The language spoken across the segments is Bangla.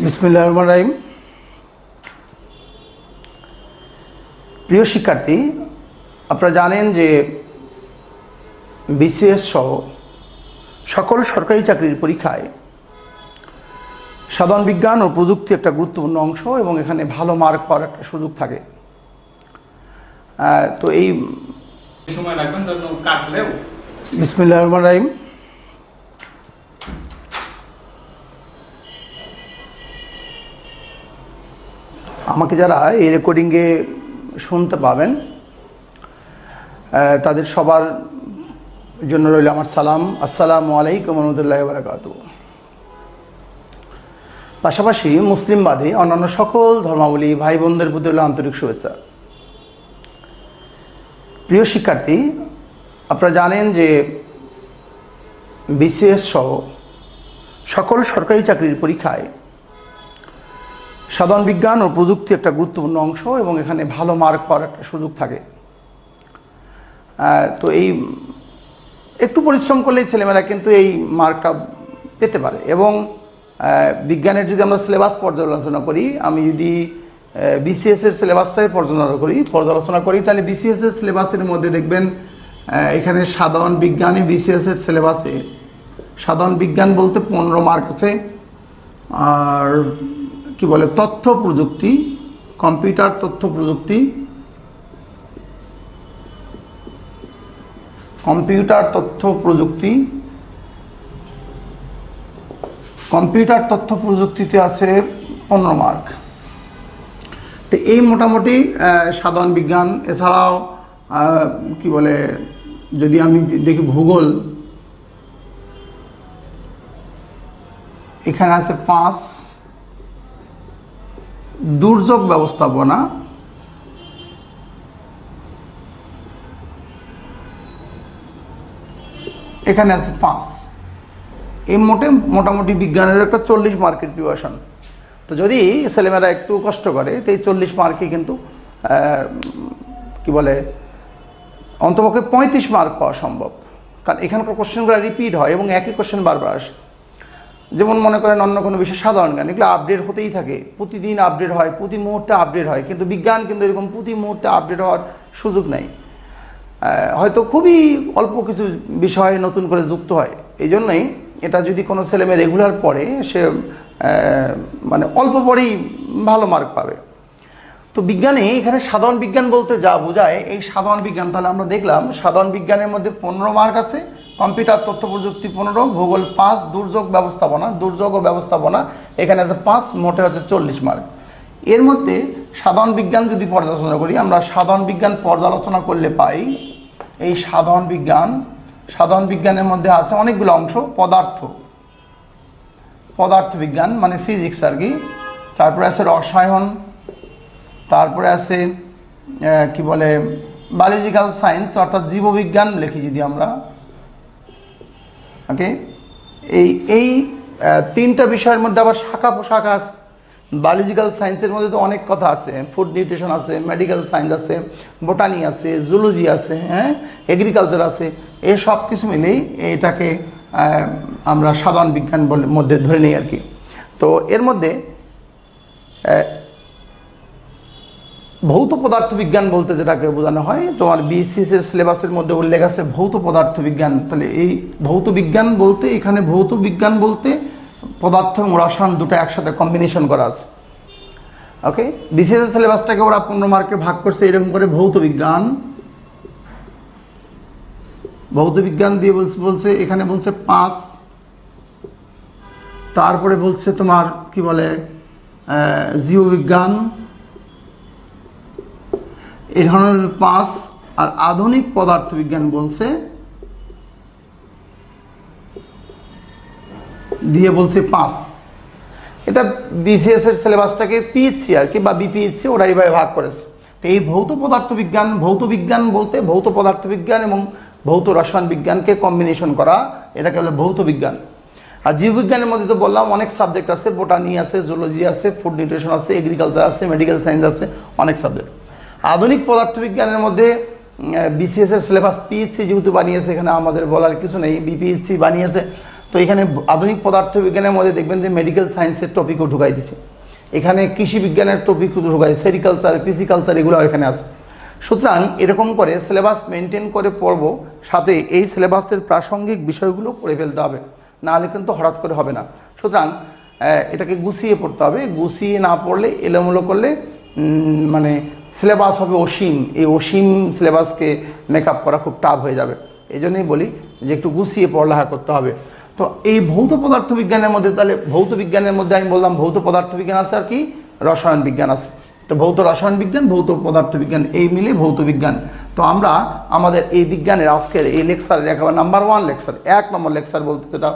বিসমিল্লাহির রহমানির রহিম। প্রিয় শিক্ষার্থী, আপনারা জানেন যে বিসিএস সহ সকল সরকারি চাকরির পরীক্ষায় সাধারণ বিজ্ঞান ও প্রযুক্তি একটা গুরুত্বপূর্ণ অংশ এবং এখানে ভালো মার্ক পাওয়ার একটা সুযোগ থাকে। তো এই সময় রাখবেন যেন কাটলেও। বিসমিল্লাহির রহমানির রহিম। আমাকে যারা এই রেকর্ডিংয়ে শুনতে পাবেন তাদের সবার জন্য রইল আমার সালাম। আসসালামু আলাইকুম রহমতুল্লাহি ওয়া বারাকাতুহু। পাশাপাশি মুসলিম বাদে অন্যান্য সকল ধর্মাবলী ভাই বোনদের প্রতি হলো আন্তরিক শুভেচ্ছা। প্রিয় শিক্ষার্থী, আপনারা জানেন যে বিসিএস সহ সকল সরকারি চাকরির পরীক্ষায় সাধারণ বিজ্ঞান ও প্রযুক্তি একটা গুরুত্বপূর্ণ অংশ এবং এখানে ভালো মার্ক পাওয়ার একটা সুযোগ থাকে। তো এই একটু পরিশ্রম করলেই ছেলেমেয়েরা কিন্তু এই মার্কটা পেতে পারে। এবং বিজ্ঞানের যদি আমরা সিলেবাস পর্যালোচনা করি, আমি যদি বিসিএসের সিলেবাসটাই পর্যালোচনা করি তাহলে বিসিএসের সিলেবাসের মধ্যে দেখবেন এখানে সাধারণ বিজ্ঞানে বিসিএসের সিলেবাসে সাধারণ বিজ্ঞান বলতে 15 মার্ক আছে। আর কি বলে তথ্য প্রযুক্তি, কম্পিউটার তথ্য প্রযুক্তি, কম্পিউটার তথ্য প্রযুক্তিতে আছে 15 মার্ক। তো এই মোটামুটি সাধারণ বিজ্ঞান। এছাড়াও কি বলে যদি আমি দেখি ভূগোল, এখানে আছে 5। দুর্যোগ ব্যবস্থাপনা, এখানে আছে 5। এই মোটামুটি বিজ্ঞানের একটা 40 মার্কের প্রিপারেশন। তো যদি ছেলেমেয়েরা একটু কষ্ট করে তো এই 40 মার্কে কিন্তু কি বলে অন্তপক্ষে 35 মার্ক পাওয়া সম্ভব। কারণ এখানকার কোশ্চেনগুলো রিপিট হয় এবং একই কোশ্চেন বারবার আসে। যেমন মনে করেন অন্য কোনো বিষয় সাধারণ জ্ঞান, এগুলো আপডেট হতেই থাকে, প্রতিদিন আপডেট হয়, প্রতি মুহূর্তে আপডেট হয়। কিন্তু বিজ্ঞান কিন্তু এরকম প্রতি মুহূর্তে আপডেট হওয়ার সুযোগ নেই। হয়তো খুবই অল্প কিছু বিষয় নতুন করে যুক্ত হয়। এই জন্যই এটা যদি কোনো ছেলেমেয়ে রেগুলার পড়ে সে মানে অল্প পরেই ভালো মার্ক পাবে। তো বিজ্ঞানে এখানে সাধারণ বিজ্ঞান বলতে যা বোঝায় এই সাধারণ বিজ্ঞান, তাহলে আমরা দেখলাম সাধারণ বিজ্ঞানের মধ্যে 15 মার্ক আছে, কম্পিউটার তথ্য প্রযুক্তি 15, ভূগোল 5, দুর্যোগ ও ব্যবস্থাপনা এখানে আছে 5, মোটে হচ্ছে 40 মার্ক। এর মধ্যে সাধারণ বিজ্ঞান যদি পর্যালোচনা করি, আমরা সাধারণ বিজ্ঞান পর্যালোচনা করলে পাই এই সাধারণ বিজ্ঞানের মধ্যে আছে অনেকগুলো অংশ। পদার্থ বিজ্ঞান মানে ফিজিক্স আর কি, তারপরে আছে রসায়ন, তারপরে আছে কি বলে বায়োলজিক্যাল সায়েন্স অর্থাৎ জীববিজ্ঞান লিখি যদি আমরা, ওকে। এই 3টা বিষয়ের মধ্যে আবার শাখা পোশাখা আছে। বায়োলজিক্যাল সায়েন্সের মধ্যে তো অনেক কথা আছে, ফুড নিউট্রিশন আছে, মেডিকেল সায়েন্স আছে, বোটানি আছে, জুলজি আছে, এগ্রিকালচার আছে। এই সব কিছু মিলেই এটাকে আমরা সাধারণ বিজ্ঞান মধ্যে ধরে নিই আর কি। তো এর মধ্যে ভৌত পদার্থ বিজ্ঞান বলতে যেটাকে বোঝানো হয়, তোমার বিসিএসের সিলেবাসের মধ্যে উল্লেখ আছে ভৌত পদার্থ বিজ্ঞান। তাহলে এই ভৌত বিজ্ঞান বলতে এখানে ভৌত বিজ্ঞান বলতে পদার্থ এবং রসায়ন দুটো একসাথে কম্বিনেশন করা আছে, ওকে। বিসিএসের সিলেবাসটাকে ওরা 15 মার্কে ভাগ করছে এরকম করে। ভৌত বিজ্ঞান দিয়ে বলছে এখানে বলছে 5, তারপরে বলছে তোমার কি বলে জীববিজ্ঞান এই ধরনের 5, আর আধুনিক পদার্থ বিজ্ঞান বলছে 5। এটা বিসিএস এর সিলেবাসটাকে পিএইচসি আর কি বা বিপিএইচসি ওরা এইভাবে ভাগ করেছে। তো এই ভৌত বিজ্ঞান বলতে ভৌত পদার্থ বিজ্ঞান এবং ভৌত রসায়ন বিজ্ঞানকে কম্বিনেশন করা, এটাকে বলে ভৌত বিজ্ঞান। আর জীববিজ্ঞানের মধ্যে তো বললাম অনেক সাবজেক্ট আছে, বোটানি আছে, জুলজি আছে, ফুড নিউট্রিশন আছে, এগ্রিকালচার আছে, মেডিকেল সায়েন্স আছে, অনেক সাবজেক্ট। আধুনিক পদার্থবিজ্ঞানের মধ্যে বিসিএস এর সিলেবাস পিএইচসি যেহেতু বানিয়েছে, এখানে আমাদের বলার কিছু নেই, বিপিএইচসি বানিয়েছে। তো এখানে আধুনিক পদার্থবিজ্ঞানের মধ্যে দেখবেন যে মেডিকেল সায়েন্সের টপিকও ঢুকাই দিছে, এখানে কৃষি বিজ্ঞানের টপিকও ঢুকাই, সেরিকালচার, পিসিকালচার এগুলো এখানে আছে। সুতরাং এরকম করে সিলেবাস মেনটেন করে পড়বো, সাথে এই সিলেবাসের প্রাসঙ্গিক বিষয়গুলো পড়ে ফেলতে হবে, নাহলে কিন্তু হঠাৎ করে হবে না। সুতরাং এটাকে গুছিয়ে পড়তে হবে, গুছিয়ে না পড়লে এলোমেলো করলে মানে সিলেবাস হবে অসীম, এই অসীম সিলেবাসকে মেকআপ করা খুব টাফ হয়ে যাবে। এই জন্যই বলি যে একটু গুছিয়ে পড়ালেখা করতে হবে। তো এই ভৌত পদার্থবিজ্ঞানের মধ্যে, তাহলে ভৌত বিজ্ঞানের মধ্যে আমি বললাম ভৌত পদার্থবিজ্ঞান আছে আর কি রসায়ন বিজ্ঞান আছে। তো ভৌত রসায়ন বিজ্ঞান, ভৌত পদার্থবিজ্ঞান এই মিলে ভৌত বিজ্ঞান। তো আমরা আমাদের এই বিজ্ঞানের আজকের এই লেকচারের একেবারে নাম্বার 1 লেকচার, 1 নম্বর লেকচার বলতে যেটা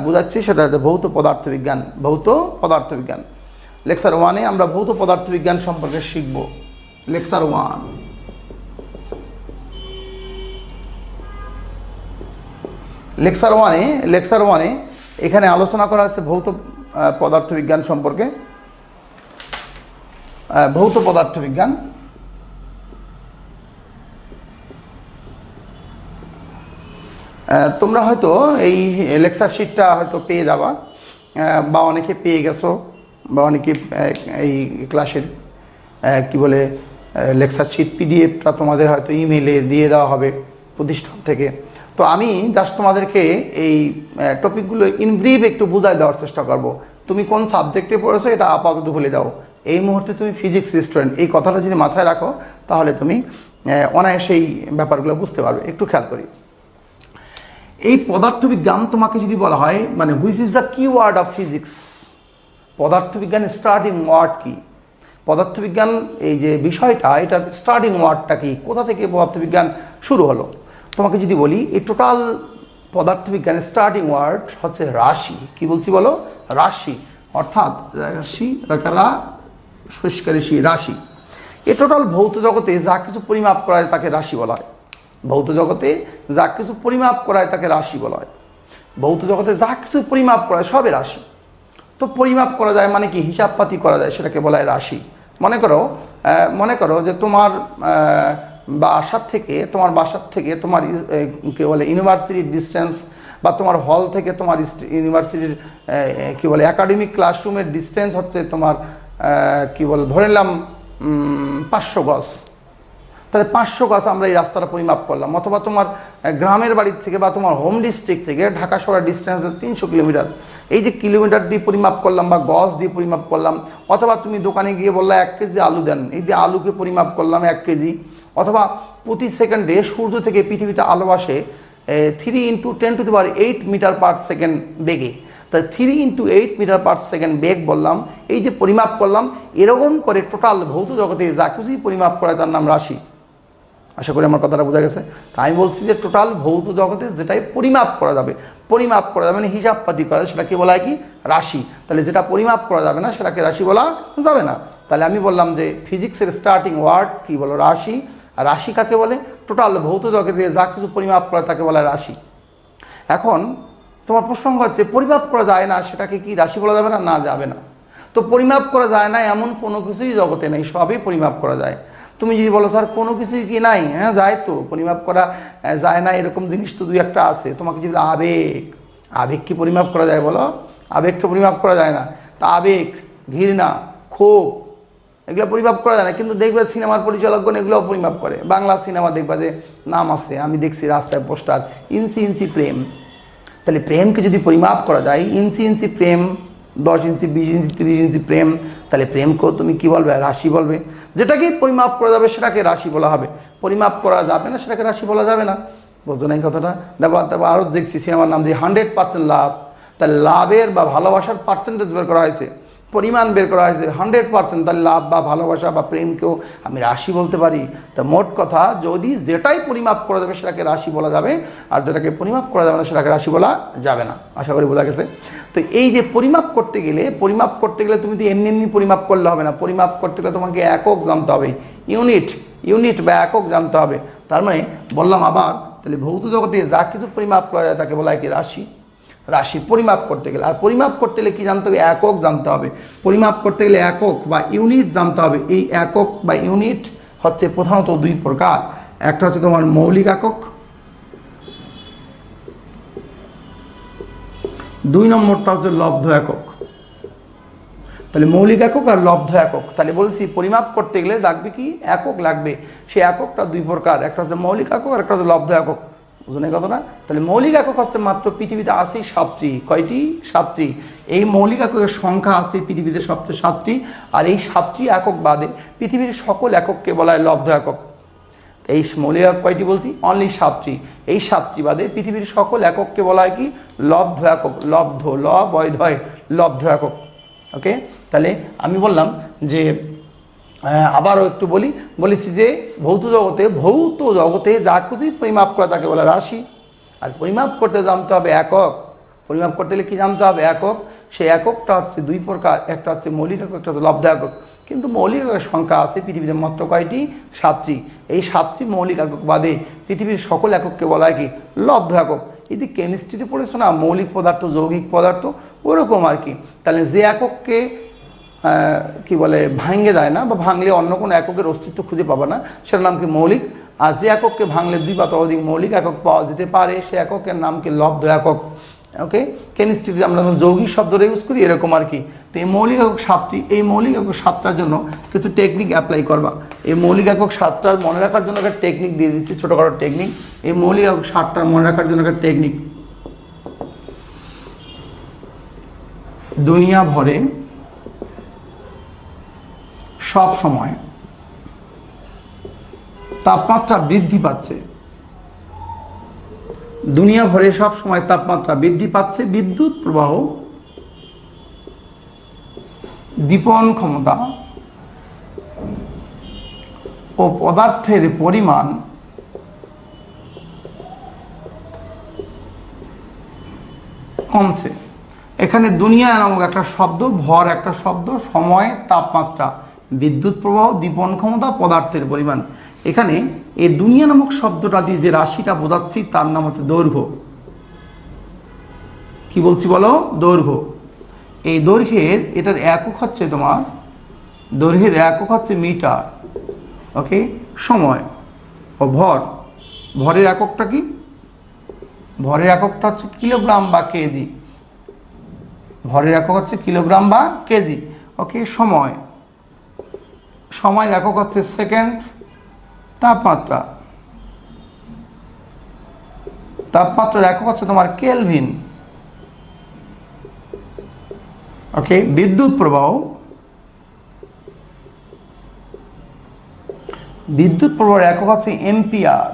বোঝাচ্ছি সেটা হচ্ছে ভৌত পদার্থবিজ্ঞান। ভৌত পদার্থবিজ্ঞান লেকচার 1-এ আমরা ভৌত পদার্থবিজ্ঞান সম্পর্কে শিখব। লেকচার 1, লেকচার 1-এ এখানে আলোচনা করা হচ্ছে ভৌত পদার্থবিজ্ঞান সম্পর্কে। ভৌত পদার্থবিজ্ঞান তোমরা হয়তো এই লেকচার শিটটা হয়তো পেয়ে যাবা, বা অনেকে পেয়ে গেছো, বা অনেকে এই ক্লাসের কি বলে লেকচার শিট পিডিএফটা তোমাদের হয়তো ইমেইলে দিয়ে দেওয়া হবে প্রতিষ্ঠান থেকে। তো আমি জাস্ট তোমাদেরকে এই টপিকগুলো ইন ব্রিফ একটু বুঝাই দেওয়ার চেষ্টা করব। তুমি কোন সাবজেক্টে পড়েছো এটা আপাতত ভুলে যাও, এই মুহূর্তে তুমি ফিজিক্স স্টুডেন্ট, এই কথাটা যদি মাথায় রাখো তাহলে তুমি অনায়াসেই ব্যাপারগুলো বুঝতে পারবে। একটু খেয়াল করি, এই পদার্থবিজ্ঞান তোমাকে যদি বলা হয় মানে হুইচ ইজ দ্য কি ওয়ার্ড অফ ফিজিক্স, পদার্থবিজ্ঞানের স্টার্টিং ওয়ার্ড কি, পদার্থবিজ্ঞান এই যে বিষয়টা এটার স্টার্টিং ওয়ার্ডটা কি, কোথা থেকে পদার্থবিজ্ঞান শুরু হলো। তোমাকে যদি বলি এই টোটাল পদার্থবিজ্ঞানের স্টার্টিং ওয়ার্ড হচ্ছে রাশি। কি বলছি বলো? রাশি, অর্থাৎ রাশি, রাশি। এ টোটাল ভৌত জগতে যা কিছু পরিমাপ করা হয় তাকে রাশি বলা হয়। ভৌত জগতে যা কিছু পরিমাপ করা হয় তাকে রাশি বলা হয়। ভৌত জগতে যা কিছু পরিমাপ করা হয় সবে রাশি। তো পরিমাপ করা যায় মানে কি, হিসাবপাতি করা যায়, সেটাকে বলা হয় রাশি। মনে করো যে তোমার বাসার থেকে তোমার কী বলে ইউনিভার্সিটির ডিস্টেন্স, বা তোমার হল থেকে তোমার ইউনিভার্সিটির কী বলে একাডেমিক ক্লাসরুমের ডিস্টেন্স হচ্ছে তোমার কী বলে ধরে নিলাম 500 গজ। তাহলে 500 গজ আমরা এই রাস্তাটা পরিমাপ করলাম। অথবা তোমার গ্রামের বাড়ির থেকে বা তোমার হোম ডিস্ট্রিক্ট থেকে ঢাকা শহরের ডিস্টেন্স 300 কিলোমিটার। এই যে কিলোমিটার দিয়ে পরিমাপ করলাম বা গজ দিয়ে পরিমাপ করলাম। অথবা তুমি দোকানে গিয়ে বললা 1 কেজি আলু দেন, এই যে আলুকে পরিমাপ করলাম 1 কেজি। অথবা প্রতি সেকেন্ডে সূর্য থেকে পৃথিবীতে আলো আসে 3 × 10⁸ মিটার পার সেকেন্ড বেগে। তাই 3 × 8 মিটার পার সেকেন্ড বেগ বললাম, এই যে পরিমাপ করলাম। এরকম করে টোটাল ভৌত জগতে যা কিছুই পরিমাপ করা তার নাম রাশি। আশা করি আমার কথাটা বোঝা গেছে। তাই আমি বলছি যে টোটাল ভৌত জগতে যেটাই পরিমাপ করা যাবে মানে হিসাবপাতি করা যায়, সেটাকে বলা হয় কি রাশি। তাহলে যেটা পরিমাপ করা যাবে না সেটাকে রাশি বলা যাবে না। তাহলে আমি বললাম যে ফিজিক্সের স্টার্টিং ওয়ার্ড কি বলো? রাশি। আর রাশি কাকে বলে? টোটাল ভৌত জগতে যা কিছু পরিমাপ করা তাকে বলা হয় রাশি। এখন তোমার প্রসঙ্গ হচ্ছে পরিমাপ করা যায় না, সেটাকে কি রাশি বলা যাবে না? না, যাবে না। তো পরিমাপ করা যায় না এমন কোনো কিছুই জগতে নেই, সবই পরিমাপ করা যায়। তুমি যদি বলো স্যার কোনো কিছুই কি নাই, হ্যাঁ যায় তো, পরিমাপ করা যায় না এরকম জিনিস তো 2-1টা আছে। তোমাকে যদি আবেগ কি পরিমাপ করা যায় বলো? আবেগ তো পরিমাপ করা যায় না। তা আবেগ, ঘৃণা, ক্ষোভ এগুলো পরিমাপ করা যায় না। কিন্তু দেখবে সিনেমার পরিচালকগণ এগুলোও পরিমাপ করে। বাংলা সিনেমা দেখবা যে নাম আছে, আমি দেখছি রাস্তায় পোস্টার, ইঞ্চি ইঞ্চি প্রেম। তাহলে প্রেমকে যদি পরিমাপ করা যায়, ইঞ্চি ইঞ্চি প্রেম, 10 ইঞ্চি, 20 ইঞ্চি, 30 ইঞ্চি প্রেম, তাহলে প্রেমকেও তুমি কি বলবে? রাশি বলবে। যেটাকেই পরিমাপ করা যাবে সেটাকে রাশি বলা হবে, পরিমাপ করা যাবে না সেটাকে রাশি বলা যাবে না। বুঝছো না এই কথাটা? তারপর আরও দেখছি সিনেমার নাম দিয়ে 100% লাভ। তাহলে লাভের বা ভালোবাসার পার্সেন্টেজ বের করা হয়েছে, পরিমাণ বের করা হয়েছে 100%। তাহলে লাভ বা ভালোবাসা বা প্রেমকেও আমি রাশি বলতে পারি। তা মোট কথা, যদি যেটাই পরিমাপ করা যাবে সেটাকে রাশি বলা যাবে, আর যেটাকে পরিমাপ করা যাবে না সেটাকে রাশি বলা যাবে না। আশা করি বোঝা গেছে। তো এই যে পরিমাপ করতে গেলে তুমি তো এমনি পরিমাপ করলে হবে না। পরিমাপ করতে গেলে তোমাকে একক জানতে হবে, ইউনিট বা একক জানতে হবে। তার মানে বললাম আবার, তাহলে ভৌত জগতে যা কিছু পরিমাপ করা যায় তাকে বলা হয় কি? রাশি। পরিমাপ করতে গেলে, আর পরিমাপ করতে গেলে কি জানতে হবে? একক জানতে হবে। পরিমাপ করতে গেলে একক বা ইউনিট জানতে হবে। এই একক বা ইউনিট হচ্ছে প্রধানত 2 প্রকার। একটা হচ্ছে তোমার মৌলিক একক, 2 নম্বরটা হচ্ছে লব্ধ একক। তাহলে মৌলিক একক আর লব্ধ একক। তাহলে বলছি পরিমাপ করতে গেলে লাগবে কি, একক লাগবে। সেই এককটা 2 প্রকার, একটা হচ্ছে মৌলিক একক আর একটা হচ্ছে লব্ধ একক। বুঝলেন কথা না? তাহলে মৌলিক একক হচ্ছে মাত্র পৃথিবীতে আছে 7টি। কয়টি? 7টি। এই মৌলিক এককের সংখ্যা আছে পৃথিবীতে সবচেয়ে 7টি। আর এই 7টি একক বাদে পৃথিবীর সকল একককে বলা হয় লব্ধ একক। এই মৌলিক একক কয়টি বলছি? অনলি 7টি। এই 7টি বাদে পৃথিবীর সকল একককে বলা হয় কি, লব্ধ একক। লব্ধ, ল বৈধয়, লব্ধ একক। ওকে, তাহলে আমি বললাম যে আবারও একটু বলেছি যে ভৌত জগতে যা কিছুই পরিমাপ করা তাকে বলে রাশি। আর পরিমাপ করতে জানতে হবে একক। পরিমাপ করতে গেলে কী জানতে হবে? একক। সেই এককটা হচ্ছে 2 প্রকার, একটা হচ্ছে মৌলিক একক, একটা হচ্ছে লব্ধ একক। কিন্তু মৌলিক এককের সংখ্যা আছে পৃথিবীতে মাত্র কয়টি? 7টি। এই 7টি মৌলিক একক বাদে পৃথিবীর সকল একককে বলা হয় কি, লব্ধ একক। এই যে কেমিস্ট্রিতে পড়েছো না, মৌলিক পদার্থ, যৌগিক পদার্থ, ওরকম আর কি। তাহলে যে একককে কি বলে ভাঙে যায় না, বা ভাঙলে অন্য কোনো এককের অস্তিত্ব খুঁজে পাবে না, সেটার নাম কি, মৌলিক। আর যে একককে ভাঙলে 2 বা ততোধিক মৌলিক একক পাওয়া যেতে পারে, সে এককের নাম কি, লব্ধ একক। ওকে, কেমিস্ট্রিতে আমরা যৌগিক শব্দটা ইউজ করি এরকম আর কি। তো এই মৌলিক একক 7টি। এই মৌলিক একক 7টার জন্য কিছু টেকনিক অ্যাপ্লাই করবা। এই মৌলিক একক 7টার মনে রাখার জন্য একটা টেকনিক দিয়ে দিচ্ছি, ছোটোখাটো টেকনিক। এই মৌলিক একক 7টার মনে রাখার জন্য একটা টেকনিক। দুনিয়া ভরে সব সময় তাপমাত্রা বৃদ্ধি পাচ্ছে। দুনিয়া ভরে সব সময় তাপমাত্রা বৃদ্ধি পাচ্ছে। বিদ্যুৎ প্রবাহ, দীপন ক্ষমতা ও পদার্থের পরিমাণ কমছে। এখানে দুনিয়া নামক একটা শব্দ, ভর একটা শব্দ, সময়, তাপমাত্রা, বিদ্যুৎ প্রবাহ, দীপন ক্ষমতা, পদার্থের পরিমাণ। এখানে এই দুনিয়া নামক শব্দটা দিয়ে যে রাশিটা বোঝাচ্ছি তার নাম হচ্ছে দৈর্ঘ্য। কি বলছি বলো? দৈর্ঘ্য। এই দৈর্ঘ্যের, এটার একক হচ্ছে তোমার, দৈর্ঘ্যের একক হচ্ছে মিটার। ওকে, সময় ও ভর, ভরের এককটা কি? ভরের এককটা হচ্ছে কিলোগ্রাম বা কেজি। ভরের একক হচ্ছে কিলোগ্রাম বা কেজি। ওকে, সময়, সময় একক হচ্ছে সেকেন্ড। তাপমাত্রা, তাপমাত্রার একক হচ্ছে তোমার কেলভিন। ওকে, বিদ্যুৎ প্রবাহ, বিদ্যুৎ প্রবাহের একক হচ্ছে এম্পিয়ার।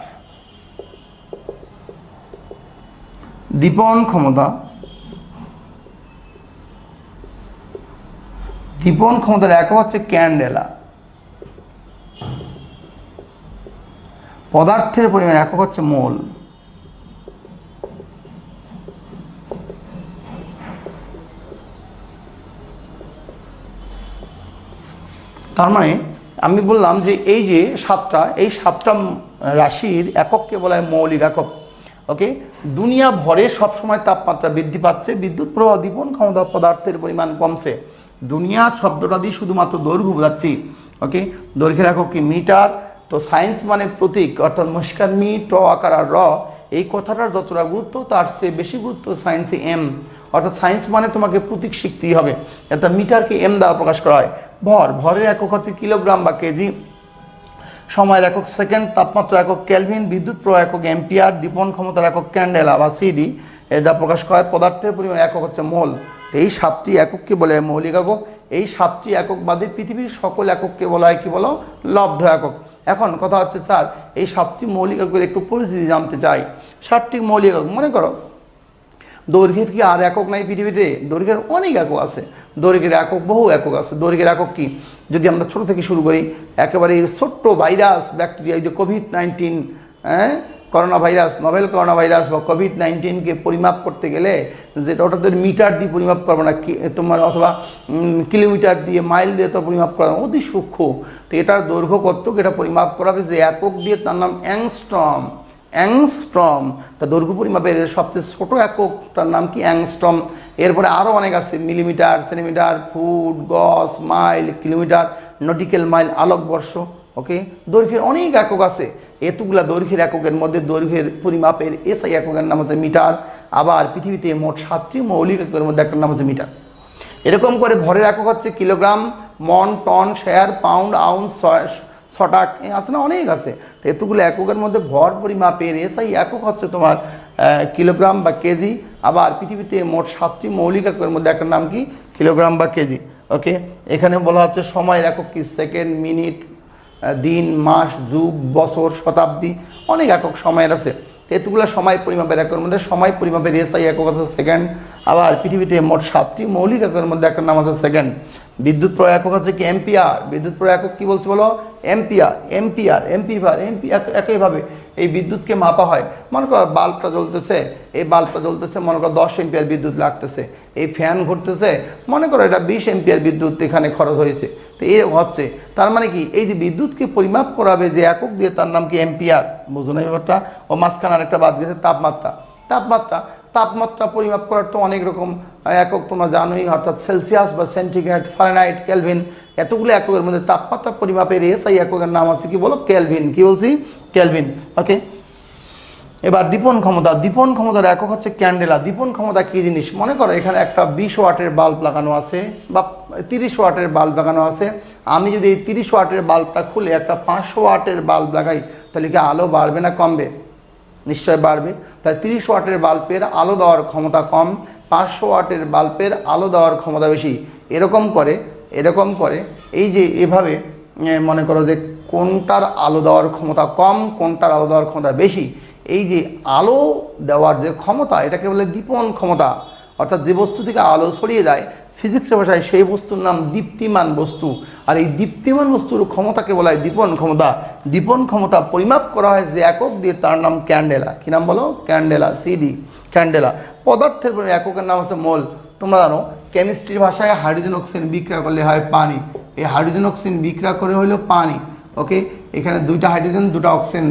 দীপন ক্ষমতা, দীপন ক্ষমতার একক হচ্ছে ক্যান্ডেলা। পদার্থের পরিমাণ একক হচ্ছে মোল। তার মানে আমি বললাম যে এই যে 7টা, এই 7টা রাশির একককে বলা হয় মৌলিক একক। ওকে, দুনিয়া ভরে সবসময় তাপমাত্রা বৃদ্ধি পাচ্ছে। বিদ্যুৎ প্রবাহ, দীপন ক্ষমতা, পদার্থের পরিমাণ কমছে। দুনিয়া শব্দটা দিয়ে শুধুমাত্র দৈর্ঘ্য বোঝাচ্ছি। ওকে, দৈর্ঘ্যের একক কি? মিটার। তো সায়েন্স মানে প্রতীক, অর্থাৎ মস্কার মি, ট আকার আর র, এই কথাটার যতটা গুরুত্ব তার চেয়ে বেশি গুরুত্ব সায়েন্সে এম। অর্থাৎ সায়েন্স মানে তোমাকে প্রতীক শিখতেই হবে। অর্থাৎ মিটারকে এম দ্বারা প্রকাশ করা হয়। ভর, ভরের একক হচ্ছে কিলোগ্রাম বা কেজি। সময়ের একক সেকেন্ড। তাপমাত্রা একক কেলভিন। বিদ্যুৎ প্রবাহ একক এম্পিয়ার। দীপন ক্ষমতার একক ক্যান্ডেলা বা সিডি, এর দ্বারা প্রকাশ করা হয়। পদার্থের পরিমাণ একক হচ্ছে মোল। তো এই 7টি একককে বলে মৌলিক একক। এই 7টি একক বাদে পৃথিবীর সকল একককে বলা হয় কি বলো? লব্ধ একক। এখন কথা হচ্ছে স্যার, এই 7টি মৌলিক এককের একটু পরিস্থিতি জানতে চাই। 7টি মৌলিক একক, মনে করো দৈর্ঘ্যের কি আর একক নাই পৃথিবীতে? দৈর্ঘ্যের অনেক একক আছে। দৈর্ঘ্যের একক, বহু একক আছে। দৈর্ঘ্যের একক কি? যদি আমরা ছোট থেকে শুরু করি, একেবারে ছোট্ট ভাইরাস, ব্যাকটেরিয়া, এই যে COVID-19, corona virus, novel corona virus বা কোভিড-19কে পরিমাপ করতে গেলে যেটা, ওটা তো মিটার দিয়ে পরিমাপ করবো না তোমার, অথবা কিলোমিটার দিয়ে, মাইল দিয়ে তো পরিমাপ করা অতি সূক্ষ্ম। তো এটার দৈর্ঘ্য কতটুকু এটা পরিমাপ করা হবে যে একক দিয়ে, তার নাম অ্যাংস্ট্রম। অ্যাংস্ট্রম, তা দৈর্ঘ্য পরিমাপের সবচেয়ে ছোট এককটার নাম কি? অ্যাংস্ট্রম। এরপরে আরও অনেক আছে, মিলিমিটার, সেন্টিমিটার, ফুট, গজ, মাইল, কিলোমিটার, নটিক্যাল মাইল, আলোকবর্ষ। ওকে, দৈর্ঘ্যের অনেক একক আছে। এতগুলা দৈর্ঘ্যের এককের মধ্যে দৈর্ঘ্যের পরিমাপের এসআই এককের নাম হচ্ছে মিটার। আবার পৃথিবীতে মোট 7টি মৌলিক এককের মধ্যে একটা নাম হচ্ছে মিটার। এরকম করে ভরের একক হচ্ছে কিলোগ্রাম, মন, টন, শেয়ার, পাউন্ড, আউন্স, শটাক, আছে না, অনেক আছে। তো এতগুলো এককের মধ্যে ভর পরিমাপের এসআই একক হচ্ছে তোমার কিলোগ্রাম বা কেজি। আবার পৃথিবীতে মোট 7টি মৌলিক এককের মধ্যে একটা নাম কি, কিলোগ্রাম বা কেজি। ওকে, এখানে বলা হচ্ছে সময়ের একক কি, সেকেন্ড, মিনিট, দিন, মাস, যুগ, বছর, শতাব্দী, অনেক একক সময়ের আছে। এতগুলো সময় পরিমাপের এককের মধ্যে সময় পরিমাপের এসআই একক আছে সেকেন্ড। আবার পৃথিবীতে মোট 7টি মৌলিক এককের মধ্যে একটা নাম আছে সেকেন্ড। বিদ্যুৎ প্রবাহ একক আছে কি, এম্পিয়ার। বিদ্যুৎ প্রবাহ একক কি বলছে বলো, এম্পিয়ার। এম্পিয়ার, এম্পিভার, একইভাবে এই বিদ্যুৎকে মাপা হয়। মনে করো বাল্বটা জ্বলতেছে, এই বাল্বটা জ্বলতেছে, মনে করো 10 এম্পিয়ার বিদ্যুৎ লাগতেছে। এই ফ্যান ঘুরতেছে, মনে করো এটা 20 এম্পিয়ার বিদ্যুৎ এখানে খরচ হয়েছে। তো এই হচ্ছে, তার মানে কি, এই যে বিদ্যুৎকে পরিমাপ করাবে যে একক দিয়ে, তার নাম কি, এম্পিয়ার। বুঝো না ব্যাপারটা? ও মাঝখানে আরেকটা বাদ দিয়েছে, তাপমাত্রা। তাপমাত্রা, তাপমাত্রা পরিমাপ করার তো অনেক রকম একক তোমরা জানোই, অর্থাৎ সেলসিয়াস বা সেন্টিগ্রেড, ফারেনহাইট, কেলভিন, এতগুলো এককের মধ্যে তাপমাত্রা পরিমাপের এসআই এককের নাম আছে কি বলো, কেলভিন। কি বলছি, কেলভিন। ওকে, এবার দীপন ক্ষমতা। দীপন ক্ষমতার একক হচ্ছে ক্যান্ডেলা। দীপন ক্ষমতা কী জিনিস, মনে করো এখানে একটা 20 ওয়াটের বাল্ব লাগানো আছে বা 30 ওয়াটের বাল্ব লাগানো আছে। আমি যদি এই 30 ওয়াটের বাল্বটা খুলে একটা 500 ওয়াটের বাল্ব লাগাই, তাহলে কি আলো বাড়বে না কমবে? নিশ্চয় বাড়বে। তাই 30 ওয়াটের বাল্বের আলো দেওয়ার ক্ষমতা কম, 500 ওয়াটের বাল্বের আলো দেওয়ার ক্ষমতা বেশি। এরকম করে এই যে এভাবে মনে করো যে কোনটার আলো দেওয়ার ক্ষমতা কম, কোনটার আলো দেওয়ার ক্ষমতা বেশি, এই যে আলো দেওয়ার যে ক্ষমতা, এটাকে বলে দীপন ক্ষমতা। অর্থাৎ যে বস্তু থেকে আলো ছড়িয়ে যায়, ফিজিক্সের ভাষায় সেই বস্তুর নাম দীপ্তিমান বস্তু। আর এই দীপ্তিমান বস্তুর ক্ষমতাকে বলা হয় দীপন ক্ষমতা। দীপন ক্ষমতা পরিমাপ করা হয় যে একক দিয়ে, তার নাম ক্যান্ডেলা। কি নাম বলো, ক্যান্ডেলা, সিডি, ক্যান্ডেলা। পদার্থের এককের নাম হচ্ছে মোল। তোমরা জানো কেমিস্ট্রির ভাষায় হাইড্রোজেন অক্সিজেন বিক্রিয়া করলে হয় পানি। এই হাইড্রোজেন অক্সিজেন বিক্রিয়া করে হলো পানি। ওকে, এখানে দুইটা হাইড্রোজেন, দুটো অক্সিজেন,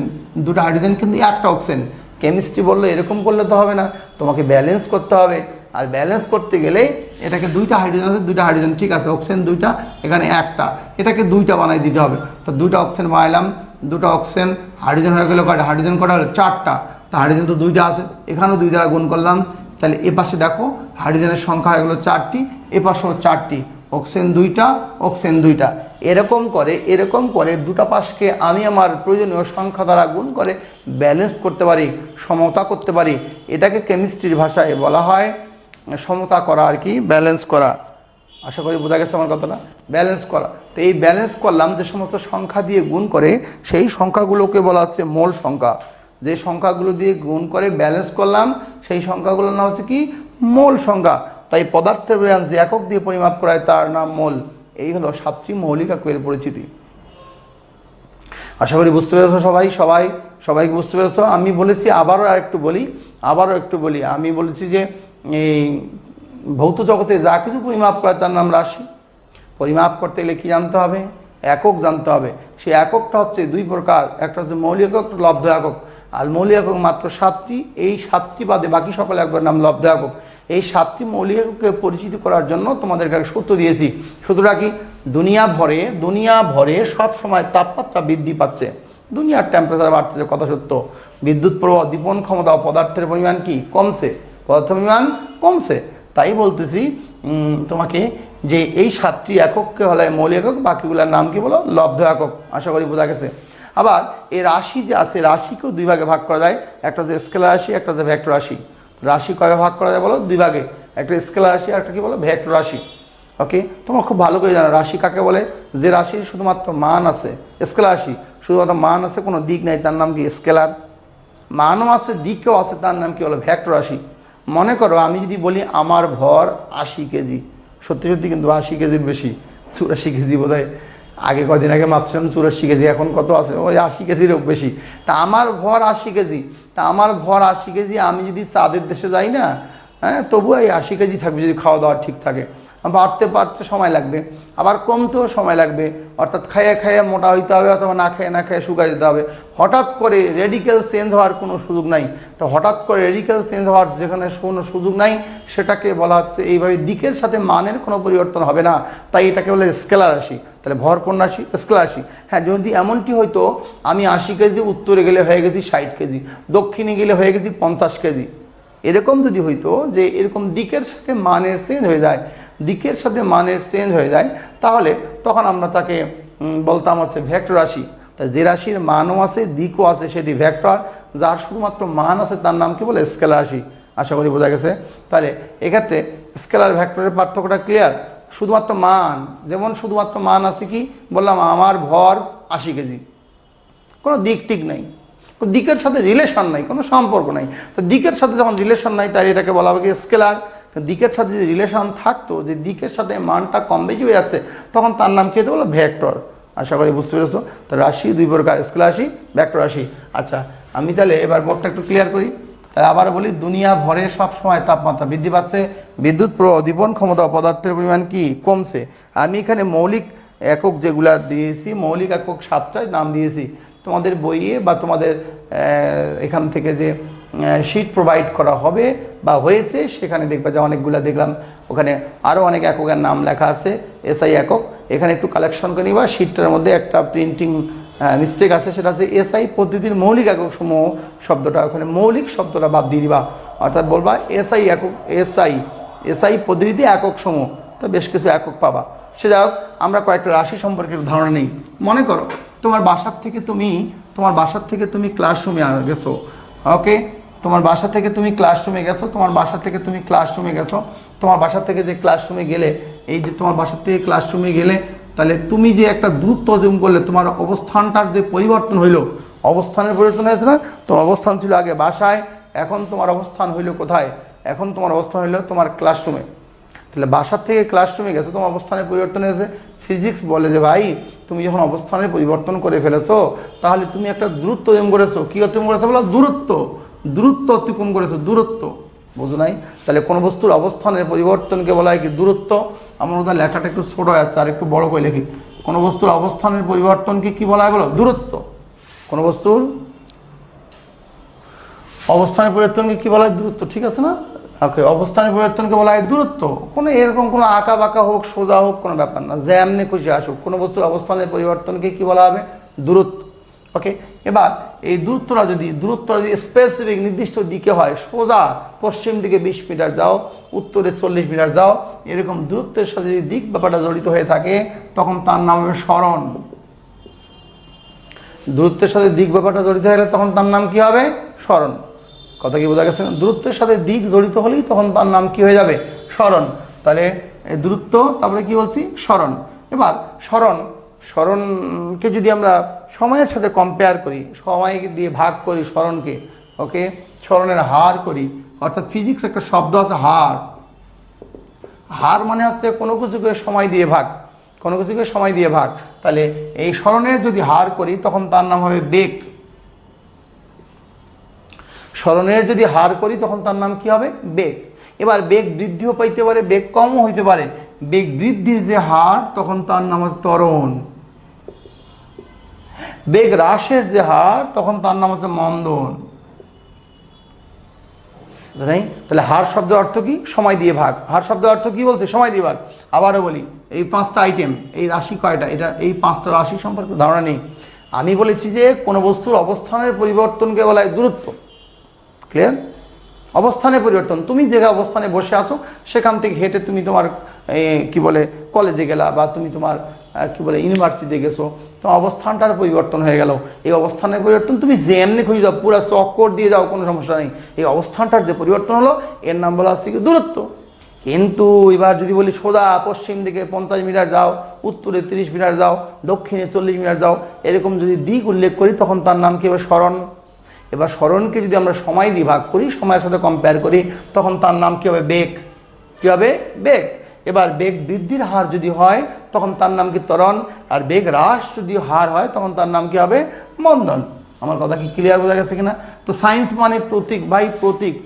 দুটো হাইড্রোজেন কিন্তু একটা অক্সিজেন। কেমিস্ট্রি বললো এরকম করলে তো হবে না, তোমাকে ব্যালেন্স করতে হবে। আর ব্যালেন্স করতে গেলে এটাকে দুইটা হাইড্রোজেন আছে, দুইটা হাইড্রোজেন, ঠিক আছে, অক্সিজেন দুইটা, এখানে একটা, এটাকে দুইটা বানাই দিতে হবে। তো দুইটা অক্সিজেন বানাইলাম, দুটো অক্সিজেন, হাইড্রোজেন হয়ে গেলো কয়টা, হাইড্রোজেন কটা হলো, 4টা। তো হাইড্রোজেন তো দুইটা আছে, এখানেও 2 দ্বারা গুণ করলাম। তাহলে এ পাশে দেখো হাইড্রোজেনের সংখ্যা হয়ে গেলো 4টি, এ পাশেও 4টি, অক্সিজেন দুইটা, অক্সিজেন দুইটা। এরকম করে দুটো পাশকে আমি আমার প্রয়োজনীয় সংখ্যা দ্বারা গুণ করে ব্যালেন্স করতে পারি, সমতা করতে পারি। এটাকে কেমিস্ট্রির ভাষায় বলা হয় সমতা করা, আর কি, ব্যালেন্স করা। আশা করি বোঝা গেছে আমার কথাটা, ব্যালেন্স করা। তো এই ব্যালেন্স করলাম যে সমস্ত সংখ্যা দিয়ে গুণ করে, সেই সংখ্যাগুলোকে বলা হচ্ছে মোল সংখ্যা। যে সংখ্যাগুলো দিয়ে গুণ করে ব্যালেন্স করলাম, সেই সংখ্যাগুলোর নাম হচ্ছে কি, মোল সংখ্যা। তাই পদার্থের যে একক দিয়ে পরিমাপ করা হয় তার নাম মোল। এই হলো 7টি মৌলিক এককের পরিচিতি। আশা করি বুঝতে পেরেছো সবাইকে বুঝতে পেরেছো। আমি বলেছি, আবারও একটু বলি, আমি বলেছি যে এই ভৌত জগতে যা কিছু পরিমাপ করে তার নাম রাশি। পরিমাপ করতে গেলে কী জানতে হবে, একক জানতে হবে। সেই এককটা হচ্ছে 2 প্রকার, একটা হচ্ছে মৌলিক একক, একটা লব্ধ একক। আর মৌলিক একক মাত্র 7টি, এই 7টি বাদে বাকি সকল এককের নাম লব্ধ একক। এই 7টি মৌলিক এককে পরিচিত করার জন্য তোমাদেরকে একটা সূত্র দিয়েছি। সূত্রটা কি, দুনিয়া ভরে সব সময় তাপমাত্রা বৃদ্ধি পাচ্ছে, দুনিয়ার টেম্পারেচার বাড়ছে, কথা সত্য। বিদ্যুৎ প্রবাহ, দীপন ক্ষমতা, পদার্থের পরিমাণ কি কমছে, পদার্থের পরিমাণ কমছে। তাই বলতেছি তোমাকে যে এই 7টি একককে হলো মৌলিক একক, বাকিগুলোর নাম কি বলো, লব্ধ একক। আশা করি বোঝা গেছে। আবার এই রাশি যে আছে, রাশিকেও 2 ভাগে ভাগ করা যায়। একটা হচ্ছে স্কেলার রাশি, একটা হচ্ছে ভেক্টর রাশি। রাশি কয়ভাবে ভাগ করা যায় বলো, 2 ভাগে, একটা স্কেলার রাশি, একটা কি বলো, ভেক্টর রাশি। ওকে, তোমরা খুব ভালো করে জানো রাশি কাকে বলে, যে রাশির শুধুমাত্র মান আছে। স্কেলার রাশি শুধুমাত্র মান আছে, কোনো দিক নাই, তার নাম কি স্কেলার। মানও আছে, দিকও আছে, তার নাম কি হলো ভেক্টর রাশি। মনে করো আমি যদি বলি আমার ভর 80 কেজি, সত্যি কিন্তু 80 কেজির বেশি, 84 কেজি বোধ হয়। আগে কদিন আগে মাপছিলাম 84 কেজি, এখন কত আছে, ওই 80 কেজিরও বেশি। তা আমার ভর 80 কেজি, আমি যদি চাঁদের দেশে যাই না, তবুও এই 80 কেজি থাকবে, যদি খাওয়া দাওয়া ঠিক থাকে। বাড়তে সময় লাগবে, আবার কমতেও সময় লাগবে। অর্থাৎ খাইয়ে মোটা হইতে হবে, অথবা না খেয়ে শুকাই যেতে হবে। হঠাৎ করে রেডিক্যাল চেঞ্জ হওয়ার কোনো সুযোগ নাই। তো হঠাৎ করে রেডিক্যাল চেঞ্জ হওয়ার যেখানে কোনো সুযোগ নাই, সেটাকে বলা হচ্ছে এইভাবে দিকের সাথে মানের কোনো পরিবর্তন হবে না, তাই এটাকে বলে স্কেলার রাশি। তাহলে ভর কোন রাশি, স্কেলার রাশি। হ্যাঁ, যদি এমনটি হয়তো আমি 80 কেজি, উত্তরে গেলে হয়ে গেছি 60 কেজি, দক্ষিণে গেলে হয়ে গেছি 50 কেজি, এরকম যদি হইতো যে এরকম দিকের সাথে মানের চেঞ্জ হয়ে যায়, দিকের সাথে মানের চেঞ্জ হয়ে যায়, তাহলে তখন আমরা তাকে বলতাম আছে ভেক্টর রাশি। তা যে রাশির মানও আছে দিকও আছে সেটি ভেক্টর, যার শুধুমাত্র মান আছে তার নাম কি বলে স্কেলার রাশি। আশা করি বোঝা গেছে। তাহলে এক্ষেত্রে স্কেলার ভেক্টরের পার্থক্যটা ক্লিয়ার। শুধুমাত্র মান, যেমন শুধুমাত্র মান আছে কি বললাম, আমার ভর 80 কেজি, কোনো দিক টিক নাই, দিকের সাথে রিলেশন নাই, কোনো সম্পর্ক নাই। তো দিকের সাথে যখন রিলেশন নাই তাই এটাকে বলা হবে কি স্কেলার। দিকের সাথে যদি রিলেশন থাকতো, যে দিকের সাথে মানটা কম বেশি হয়ে যাচ্ছে, তখন তার নাম কী হতে বলো ভেক্টর। আশা করি বুঝতে পেরেছো। তো রাশি দুই প্রকার, স্কেলার রাশি, ভেক্টর রাশি। আচ্ছা, আমি তাহলে এবার বোর্ডটা একটু ক্লিয়ার করি। তাই আবার বলি, দুনিয়া ভরে সবসময় তাপমাত্রা বৃদ্ধি পাচ্ছে, বিদ্যুৎ প্রবাহ দীপন ক্ষমতা পদার্থের পরিমাণ কি কমছে। আমি এখানে মৌলিক একক যেগুলা দিয়েছি, মৌলিক একক 7টায় নাম দিয়েছি। তোমাদের বইয়ে বা তোমাদের এখান থেকে যে শিট প্রোভাইড করা হবে বা হয়েছে, সেখানে দেখবা যে অনেকগুলো দেখলাম ওখানে আরও অনেক এককের নাম লেখা আছে, এসআই একক। এখানে একটু কালেকশন করে নিবা। শিটটার মধ্যে একটা প্রিন্টিং মিস্টেক আছে, সেটা হচ্ছে এসআই পদ্ধতির মৌলিক একক সমূহ শব্দটা, ওখানে মৌলিক শব্দটা বাদ দিয়ে দিবা, অর্থাৎ বলবা এসআই একক, এসআই পদ্ধতিতে একক সমূহ। তো বেশ কিছু একক পাবা। সে যাই হোক, আমরা কয়েকটা রাশি সম্পর্কে ধারণা নেই। মনে করো তোমার বাসার থেকে তুমি ক্লাসরুমে গেছো, ওকে, তোমার বাসা থেকে তুমি ক্লাসরুমে গেছো, তোমার বাসা থেকে যে ক্লাসরুমে গেলে, এই যে তোমার বাসা থেকে ক্লাসরুমে গেলে, তাহলে তুমি যে একটা দূরত্ব অতিক্রম করলে, তোমার অবস্থানটার যে পরিবর্তন হইলো, অবস্থানের পরিবর্তন হয়েছে না? তোমার অবস্থান ছিল আগে বাসায়, এখন তোমার অবস্থান হইলো কোথায়? এখন তোমার অবস্থান হইলো তোমার ক্লাসরুমে। তাহলে বাসার থেকে ক্লাসরুমে গেছো, তোমার অবস্থানের পরিবর্তন হয়েছে। ফিজিক্স বলে যে ভাই, তুমি যখন অবস্থানের পরিবর্তন করে ফেলেছো, তাহলে তুমি একটা দূরত্ব অতিক্রম করেছো। কী অতিক্রম করেছো বলো? দূরত্ব অতিক্রম করেছো, দূরত্ব। বুঝো নাই? তাহলে কোনো বস্তুর অবস্থানের পরিবর্তনকে বলা হয় কি? দূরত্ব। আমার মধ্যে লেখাটা একটু ছোট আছে, আর একটু বড় করে লিখি। কোনো বস্তুর অবস্থানের পরিবর্তনকে কি বলা হয় বলো? দূরত্ব। কোনো বস্তুর অবস্থানের পরিবর্তনকে কি বলা হয়? দূরত্ব। ঠিক আছে না? ওকে, অবস্থানের পরিবর্তনকে বলা হয় দূরত্ব। কোনো এরকম কোনো আঁকা বাঁকা হোক, সোজা হোক, কোনো ব্যাপার না, যেমনি খুশি আসুক, কোনো বস্তুর অবস্থানের পরিবর্তনকে কি বলা হবে? দূরত্ব। ওকে, এবার এই দূরত্বটা যদি স্পেসিফিক নির্দিষ্ট দিকে হয়, সোজা পশ্চিম দিকে 20 মিটার যাও, উত্তরে 40 মিটার যাও, এরকম দূরত্বের সাথে যদি দিক ব্যাপারটা জড়িত হয়ে থাকে, তখন তার নাম হবে সরণ। দূরত্বের সাথে দিক ব্যাপারটা জড়িত হলে তখন তার নাম কি হবে? সরণ। কথা কি বোঝা গেছে না? দূরত্বের সাথে দিক জড়িত হলেই তখন তার নাম কি হয়ে যাবে? সরণ। তাহলে দূরত্ব, তারপরে কি বলছি? সরণ। এবার সরণকে যদি আমরা সময়ের সাথে কম্পেয়ার করি, সময় দিয়ে ভাগ করি সরণকে, ওকে, সরণের হার করি, অর্থাৎ ফিজিক্স একটা শব্দ আছে হার মানে হচ্ছে কোনো কিছুকে সময় দিয়ে ভাগ, তাহলে এই সরণের যদি হার করি তখন তার নাম হবে বেগ। সরণের যদি হার করি তখন তার নাম কি হবে? বেগ। এবার বেগ বৃদ্ধিও পাইতে পারে, বেগ কমও হইতে পারে। বেগ বৃদ্ধির যে হার, তখন তার নাম হচ্ছে ত্বরণ। বেগ হ্রাসের যে হার, তখন তার নাম হচ্ছে মন্দন। তাহলে হার শব্দের অর্থ কি? সময় দিয়ে ভাগ। হার শব্দের অর্থ কি বলছে? সময় দিয়ে ভাগ। আবারও বলি, এই 5টা আইটেম, এই রাশি কয়টা, এটা এই 5টা রাশি সম্পর্কে ধারণা নেই। আমি বলেছি যে কোনো বস্তুর অবস্থানের পরিবর্তনকে বলা হয় দূরত্ব। ক্লিয়ার? অবস্থানের পরিবর্তন, তুমি যে অবস্থানে বসে আছো সেখান থেকে হেঁটে তুমি তোমার কি বলে কলেজে গেলা, বা তুমি তোমার কি বলে ইউনিভার্সিটিতে গেছো, তোমার অবস্থানটার পরিবর্তন হয়ে গেল। এই অবস্থানের পরিবর্তন তুমি যেমনি খুঁজে যাও, পুরো চক্কর দিয়ে যাও, কোনো সমস্যা নেই। এই অবস্থানটার যে পরিবর্তন হলো, এর নাম বলা হচ্ছে কি? দূরত্ব। কিন্তু এবার যদি বলি সোজা পশ্চিম দিকে 50 মিটার যাও, উত্তরে 30 মিটার যাও, দক্ষিণে 40 মিটার যাও, এরকম যদি দিক উল্লেখ করি, তখন তার নাম কি হবে? সরণ। এবার সরণকে যদি আমরা সময় দিয়ে ভাগ করি, সময়ের সাথে কম্পেয়ার করি, তখন তার নাম কি হবে? বেগ। কি হবে? বেগ। এবার বেগ বৃদ্ধির হার যদি হয়, তখন তার নাম কি? ত্বরণ। আর বেগ হ্রাস যদি হার হয়, তখন তার নাম কি হবে? মন্দন। আমার কথা কি ক্লিয়ার বোঝা গেছে কিনা? তো সায়েন্স মানে প্রতীক ভাই,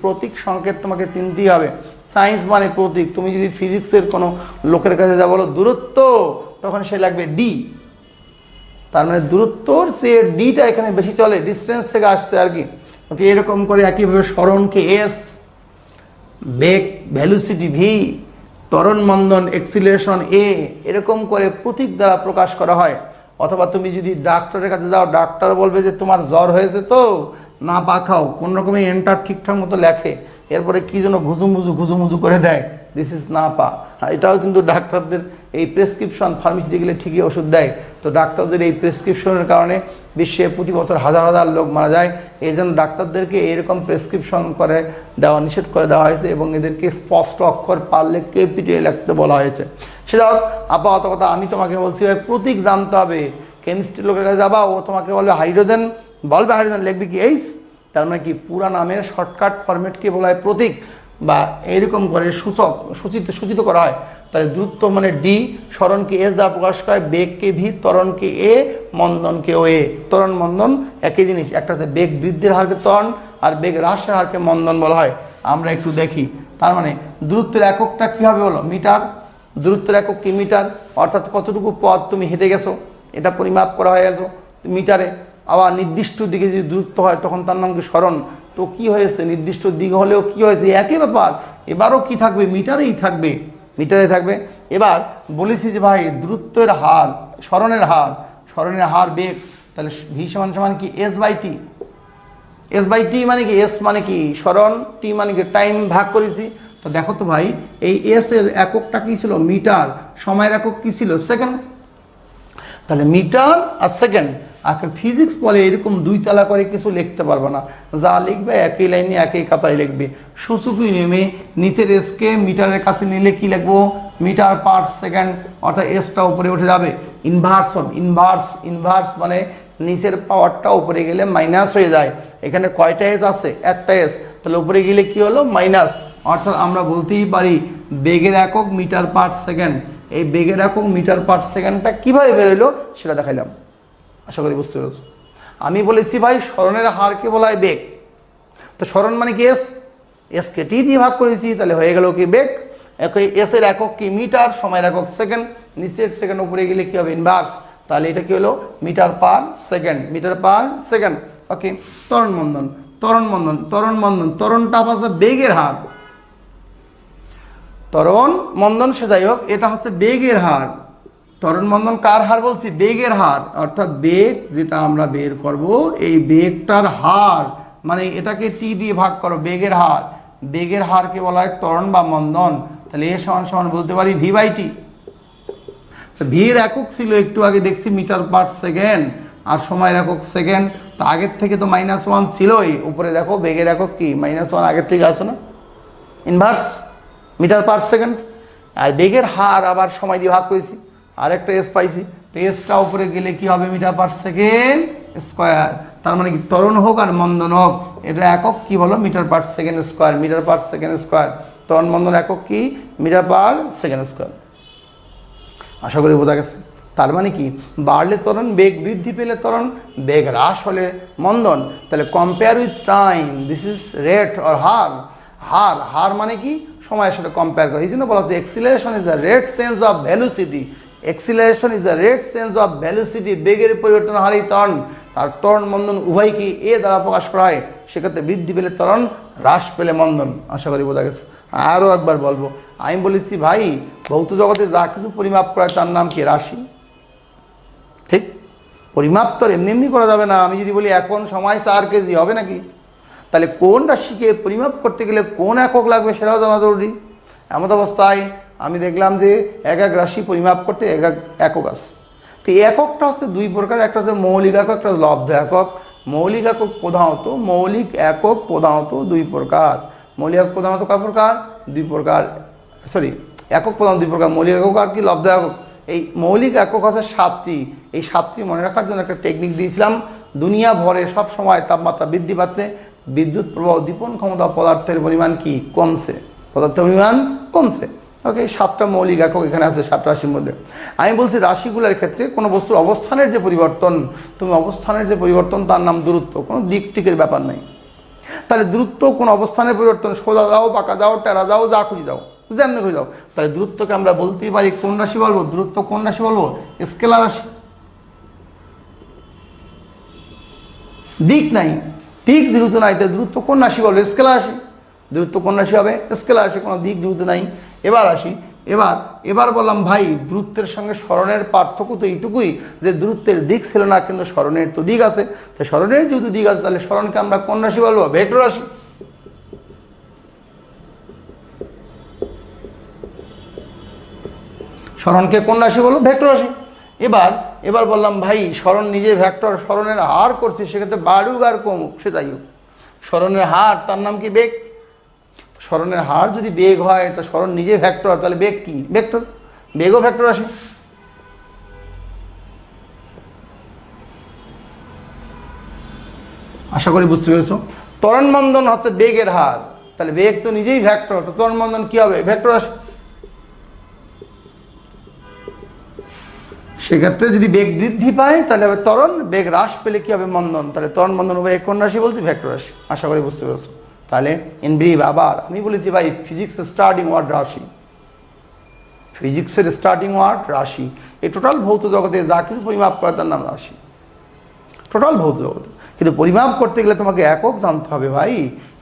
প্রতীক সংকেত তোমাকে চিনতেই হবে। সায়েন্স মানে প্রতীক। তুমি যদি ফিজিক্সের কোনো লোকের কাছে যা বলো দূরত্ব, তখন সে লাগবে ডি। তার মানে দূরত্বর সে ডিটা এখানে বেশি চলে, ডিস্টেন্স থেকে আসছে আর কি। ওকে, এরকম করে একইভাবে সরণকে এস, বেগ ভ্যালোসিটি ভি, ত্বরণ মন্দন এক্সিলারেশন এ, এরকম করে প্রতীক দ্বারা প্রকাশ করা হয়। অথবা তুমি যদি ডাক্তারের কাছে যাও, ডাক্তার বলবে যে তোমার জ্বর হয়েছে তো, না পা খাও, কোন রকমের এন্টার ঠিকঠাক মতো লেখে, এরপরে কী যেন ঘুজুমুজু করে দেয়, দিস ইজ না পা। এটাও কিন্তু ডাক্তারদের এই প্রেসক্রিপশন, ফার্মেসিতে গেলে ঠিকই ওষুধ দেয়। তো ডাক্তারদের এই প্রেসক্রিপশনের কারণে বিশ্বে প্রতি বছর হাজার হাজার লোক মারা যায়। এই জন্য ডাক্তারদেরকে এরকম প্রেসক্রিপশন করে দেওয়া, নিষেধ করে দেওয়া হয়েছে এবং এদেরকে স্পষ্ট অক্ষর পারলে ক্যাপিটালে লিখতে বলা হয়েছে। সেটা হোক, আপাতত কথা আমি তোমাকে বলছি ভাই প্রতীক জানতে হবে। কেমিস্ট্রি লোকের কাছে যাবা, ও তোমাকে বলবে হাইড্রোজেন, বলবে হাইড্রোজেন, লিখবে কি এইচ, তার মানে কি পুরা নামের শর্টকাট ফরম্যাটকে বলা হয় প্রতীক, বা এরকম করে সূচিত করা হয়। তাহলে দ্রুত মানে ডি, স্মরণকে এস দ্বারা প্রকাশ করে, বেগকে ভি, ত্বরণকে এ, মন্দনকে ও এ। ত্বরণ মন্দন একই জিনিস, একটা হচ্ছে বেগ বৃদ্ধির হারকে ত্বরণ আর বেগ হ্রাসের হারকে মন্দন বলা হয়। আমরা একটু দেখি, তার মানে দূরত্বের এককটা কী হবে হলো মিটার, দূরত্বের একক কি মিটার, অর্থাৎ কতটুকু পথ তুমি হেঁটে গেছো এটা পরিমাপ করা হয়ে গেছো মিটারে। আবার নির্দিষ্ট দিকে যদি দূরত্ব হয় তখন তার নাম কি স্মরণ। তো কি হয়েছে, নির্দিষ্ট দিক হলেও কি হয়েছে, একই ব্যাপার, এবারও কি থাকবে, মিটারেই থাকবে, মিটারে থাকবে। এবার বলেছি যে ভাই দূরত্বের হার, স্মরণের হার বেগ, তাহলে ভি সমান সমান কি S by T. S by T মানে কি, এস মানে কি স্মরণ, টি মানে কি টাইম, ভাগ করেছি। তো দেখো তো ভাই এই এস এর এককটা কী ছিল মিটার, সময়ের একক কী ছিল সেকেন্ড। তাহলে মিটার আর সেকেন্ড। আর ফিজিক্স বলে এরকম দুই তালা করে কিছু লিখতে পারবে না, যা লিখবে একই লাইনে একই খাতায় লিখবে। সূচকই নেমে নিচের এসকে মিটারের কাছে নিলে কি লিখবো, মিটার পার সেকেন্ড, অর্থাৎ এসটা উপরে উঠে যাবে। ইনভার্স মানে নিচের পাওয়ারটা উপরে গেলে মাইনাস হয়ে যায়। এখানে কয়টা এস আছে, একটা এস, তাহলে উপরে গেলে কি হলো মাইনাস। অর্থাৎ আমরা বলতেই পারি বেগের একক মিটার পার সেকেন্ড। এই বেগের একক মিটার পার সেকেন্ডটা কীভাবে বেরোলো সেটা দেখাইলাম, আশা করি বুঝতে পেরেছো। আমি বলেছি ভাই স্মরণের হারকে বলা হয় বেগ। তো স্মরণ মানে কি এস, এসকে টি দিয়ে ভাগ করেছি, তাহলে হয়ে গেল কি বেগ। এস এর একক কি মিটার, সময়ের একক সেকেন্ড, নিচের সেকেন্ড উপরে গেলে কি হবে ইনভার্স, তাহলে এটা কি হলো metre per second, metre per second. Okay, ত্বরণ মন্দন, ত্বরণটা হচ্ছে বেগের হার, ত্বরণ মন্দন সে যাই হোক, এটা হচ্ছে বেগের হার। ত্বরণ মন্দন কার হার বলছি, বেগের হার, অর্থাৎ বেগ যেটা আমরা বের করব এই বেগটার হার, মানে এটাকে টি দিয়ে ভাগ করো, বেগের হারকে বলা হয় ত্বরণ বা মন্দন। তাহলে এ সমান সমান বলতে পারি ভি বাই টি। ভির একক ছিল একটু আগে দেখছি মিটার পার সেকেন্ড, আর সময়ের একক সেকেন্ড। তো আগের থেকে তো -1 ছিলই, উপরে দেখো বেগের একক কি -1 আগের থেকে আসো না, ইনভার্স মিটার পার সেকেন্ড। আর বেগের হার আবার সময় দিয়ে ভাগ করেছি, আর একটা এস পাইছি, তো এসটা উপরে গেলে কি হবে মিটার পার সেকেন্ড স্কোয়ার। তার মানে কি ত্বরণ হোক আর মন্দন হোক এটা একক কি বলো metre per second square, metre per second square. ত্বরণ মন্দন একক কি মিটার পার সেকেন্ড স্কোয়ার। আশা করি বোঝা গেছে। তার মানে কি বাড়লে ত্বরণ, বেগ বৃদ্ধি পেলে ত্বরণ, বেগ হ্রাস হলে মন্দন। তাহলে compare with time, this is rate or her মানে কি সময়ের সাথে কম্পেয়ার করে। এই জন্য বলা হচ্ছে acceleration is the rate change of velocity, বেগের পরিবর্তন হারেই ত্বরণ আর ত্বরণ মন্দন উভয়কে এ দ্বারা প্রকাশ করা হয়। সেক্ষেত্রে বৃদ্ধি পেলে ত্বরণ, হ্রাস পেলে মন্দন। আশা করি বোঝা গেছে। আরও একবার বলবো, আমি বলেছি ভাই ভৌত জগতে যা কিছু পরিমাপ করা তার নাম কি রাশি। ঠিক, পরিমাপ তো এমনি করা যাবে না। আমি যদি বলি এখন সময় 4 কেজি, হবে নাকি? তাহলে কোন রাশিকে পরিমাপ করতে গেলে কোন একক লাগবে সেটাও জানা জরুরি। এমন অবস্থায় আমি দেখলাম যে এক রাশি পরিমাপ করতে একক আছে। তো এককটা হচ্ছে দুই প্রকার, একটা হচ্ছে মৌলিক একক, একটা লব্ধ একক। মৌলিক একক প্রধানত দুই প্রকার। মৌলিক একক প্রধানত কয় প্রকার? দুই প্রকার। একক প্রধানত দুই প্রকার, মৌলিক একক আর কি লব্ধ একক। এই মৌলিক একক আছে 7টি। এই 7টি মনে রাখার জন্য একটা টেকনিক দিয়েছিলাম। দুনিয়া ভরে সব সময় তাপমাত্রা বৃদ্ধি পাচ্ছে, বিদ্যুৎ প্রবাহ, দীপন ক্ষমতা, পদার্থের পরিমাণ কি কমছে, পদার্থের পরিমাণ কমছে। ওকে, 7টা মৌলিক একক এখানে আছে 7 রাশির মধ্যে। আমি বলছি রাশিগুলোর ক্ষেত্রে কোনো বস্তুর অবস্থানের যে পরিবর্তন, তার নাম দূরত্ব, কোনো দিক টিকের ব্যাপার নাই। তাহলে দূরত্ব কোনো অবস্থানের পরিবর্তন, সোজা যাও, বাঁকা যাও, টেরা যাও, যা খুঁজে যাও, যেমনি খুঁজে যাও। তাহলে দূরত্বকে আমরা বলতেই পারি কোন রাশি বলবো, দূরত্ব কোন রাশি বলবো, স্কেলার রাশি। দিক নাই, দিক যেহেতু নাই, তাই দূরত্ব কোন রাশি বলবো, স্কেলার রাশি। দূরত্ব কোন রাশি হবে, স্কেলার রাশি, কোনো দিক যেহেতু নাই। এবার আসি, এবার বললাম ভাই দূরত্বের সঙ্গে স্মরণের পার্থক্য তো এইটুকুই যে দূরত্বের দিক ছিল না, কিন্তু স্মরণের তো দিক আছে। তো স্মরণের যেহেতু দিক আছে, তাহলে স্মরণকে আমরা কোন রাশি বলবো, ভেক্টর রাশি। সরণকে কোন রাশি বলবো? ভেক্টর রাশি। এবার বললাম ভাই সরণ নিজে ভেক্টর, সরণের হার করছি, সেক্ষেত্রে বাড়ুক আর কমুক সে যাই হোক, সরণের হার তার নাম কি? বেগ। সরণের হার যদি বেগ হয় তো সরণ নিজে ভেক্টর, তাহলে বেগ কি? ভেক্টর। বেগও ভেক্টর রাশি। আশা করি বুঝতে পেরেছো। ত্বরণ মন্দন হচ্ছে বেগের হার, তাহলে বেগ তো নিজেই ভেক্টর, তো ত্বরণ মন্দন কি হবে? ভেক্টর রাশি। সেক্ষেত্রে যদি বেগ বৃদ্ধি পায় তাহলে হবে ত্বরণ, বেগ হ্রাস পেলে কি হবে? মন্দন। তাহলে ত্বরণ মন্দন উভয় কোন রাশি বলছি? ভেক্টর রাশি। আশা করি বুঝতে পেরেছো। তাহলে ইন ব্রিফ আবার আমি বলেছি ভাই ফিজিক্স স্টার্টিং ওয়ার্ড রাশি, ফিজিক্সের স্টার্টিং ওয়ার্ড রাশি। এই টোটাল ভৌত জগতে যা কিছু পরিমাপ করে তার নাম রাশি, টোটাল ভৌত জগৎ। কিন্তু পরিমাপ করতে গেলে তোমাকে একক জানতে হবে ভাই,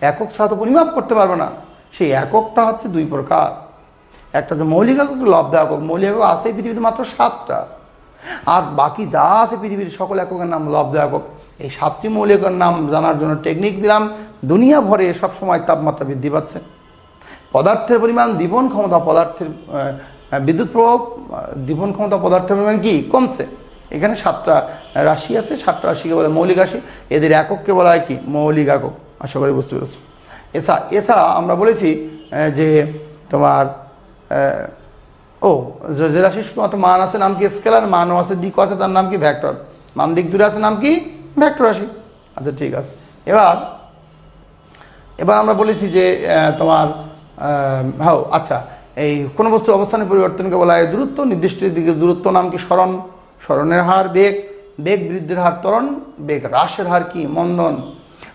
একক ছাড়া তো পরিমাপ করতে পারবে না। সেই এককটা হচ্ছে দুই প্রকার, একটা হচ্ছে মৌলিক একক, লব্ধ একক। মৌলিক একক আছে পৃথিবীতে মাত্র 7টা, আর বাকি যা আছে পৃথিবীর সকল এককের নাম লব্ধ একক। এই 7টি মৌলিক এককের নাম জানার জন্য টেকনিক দিলাম। দুনিয়া ভরে সবসময় তাপমাত্রা বৃদ্ধি পাচ্ছে, পদার্থের পরিমাণ, দীপন ক্ষমতা, পদার্থের বিদ্যুৎ প্রভাব, দীপন ক্ষমতা, পদার্থের পরিমাণ কি কমছে। এখানে 7টা রাশি আছে, 7টা রাশিকে বলে মৌলিক রাশি, এদের একককে বলা হয় কি? মৌলিক একক। আশা করি বুঝতে পেরেছো। এছাড়া আমরা বলেছি যে তোমার যে রাশির শুধুমাত্র মান আছে নাম কি? স্কেলার। মানও আছে, দিকও আছে, তার নাম কি? ভেক্টর। মান দিক দূরে আছে নাম কি? ভেক্টর রাশি। আচ্ছা ঠিক আছে। এবার আমরা বলেছি যে তোমার আচ্ছা, এই কোনো বস্তুর অবস্থানের পরিবর্তনকে বলা হয় দূরত্ব। নির্দিষ্ট দিকে দূরত্ব নাম কি? সরণ। সরণের হার বেগ, বেগ বৃদ্ধির হার ত্বরণ, বেগ হ্রাসের হার কি? মন্দন।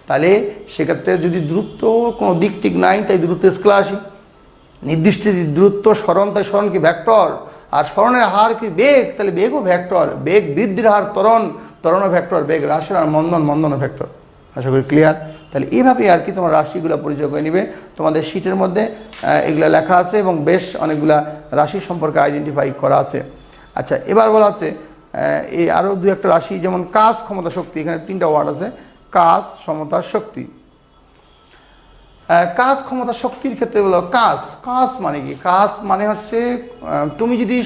তাহলে সেক্ষেত্রে যদি দূরত্ব কোনো দিক টিক নাই, তাই দূরত্ব স্কেলার রাশি। নির্দিষ্ট যদি দূরত্ব সরণ, তাই সরণ কি? ভেক্টর। আর সরণের হার কি? বেগ, তাহলে বেগও ভেক্টর। বেগ বৃদ্ধির হার ত্বরণ, ত্বরণও ভেক্টর। বেগ হ্রাসের হার মন্দন, মন্দনও ভেক্টর। আশা করি ক্লিয়ার। তাহলে এইভাবে আর কি তোমরা রাশিগুলো পরিচয় করে নিবে। তোমাদের শিটের মধ্যে এগুলো লেখা আছে এবং বেশ অনেকগুলা রাশি সম্পর্কে আইডেন্টিফাই করা আছে। আচ্ছা, এবার বলা আছে এই আরও দু একটা রাশি, যেমন কাজ, ক্ষমতা, শক্তি। এখানে 3টা ওয়ার্ড আছে, কাজ, ক্ষমতা, শক্তি। কাজ, ক্ষমতা, শক্তির ক্ষেত্রে বলো কাজ। কাজ মানে কি? কাজ মানে হচ্ছে তুমি যদি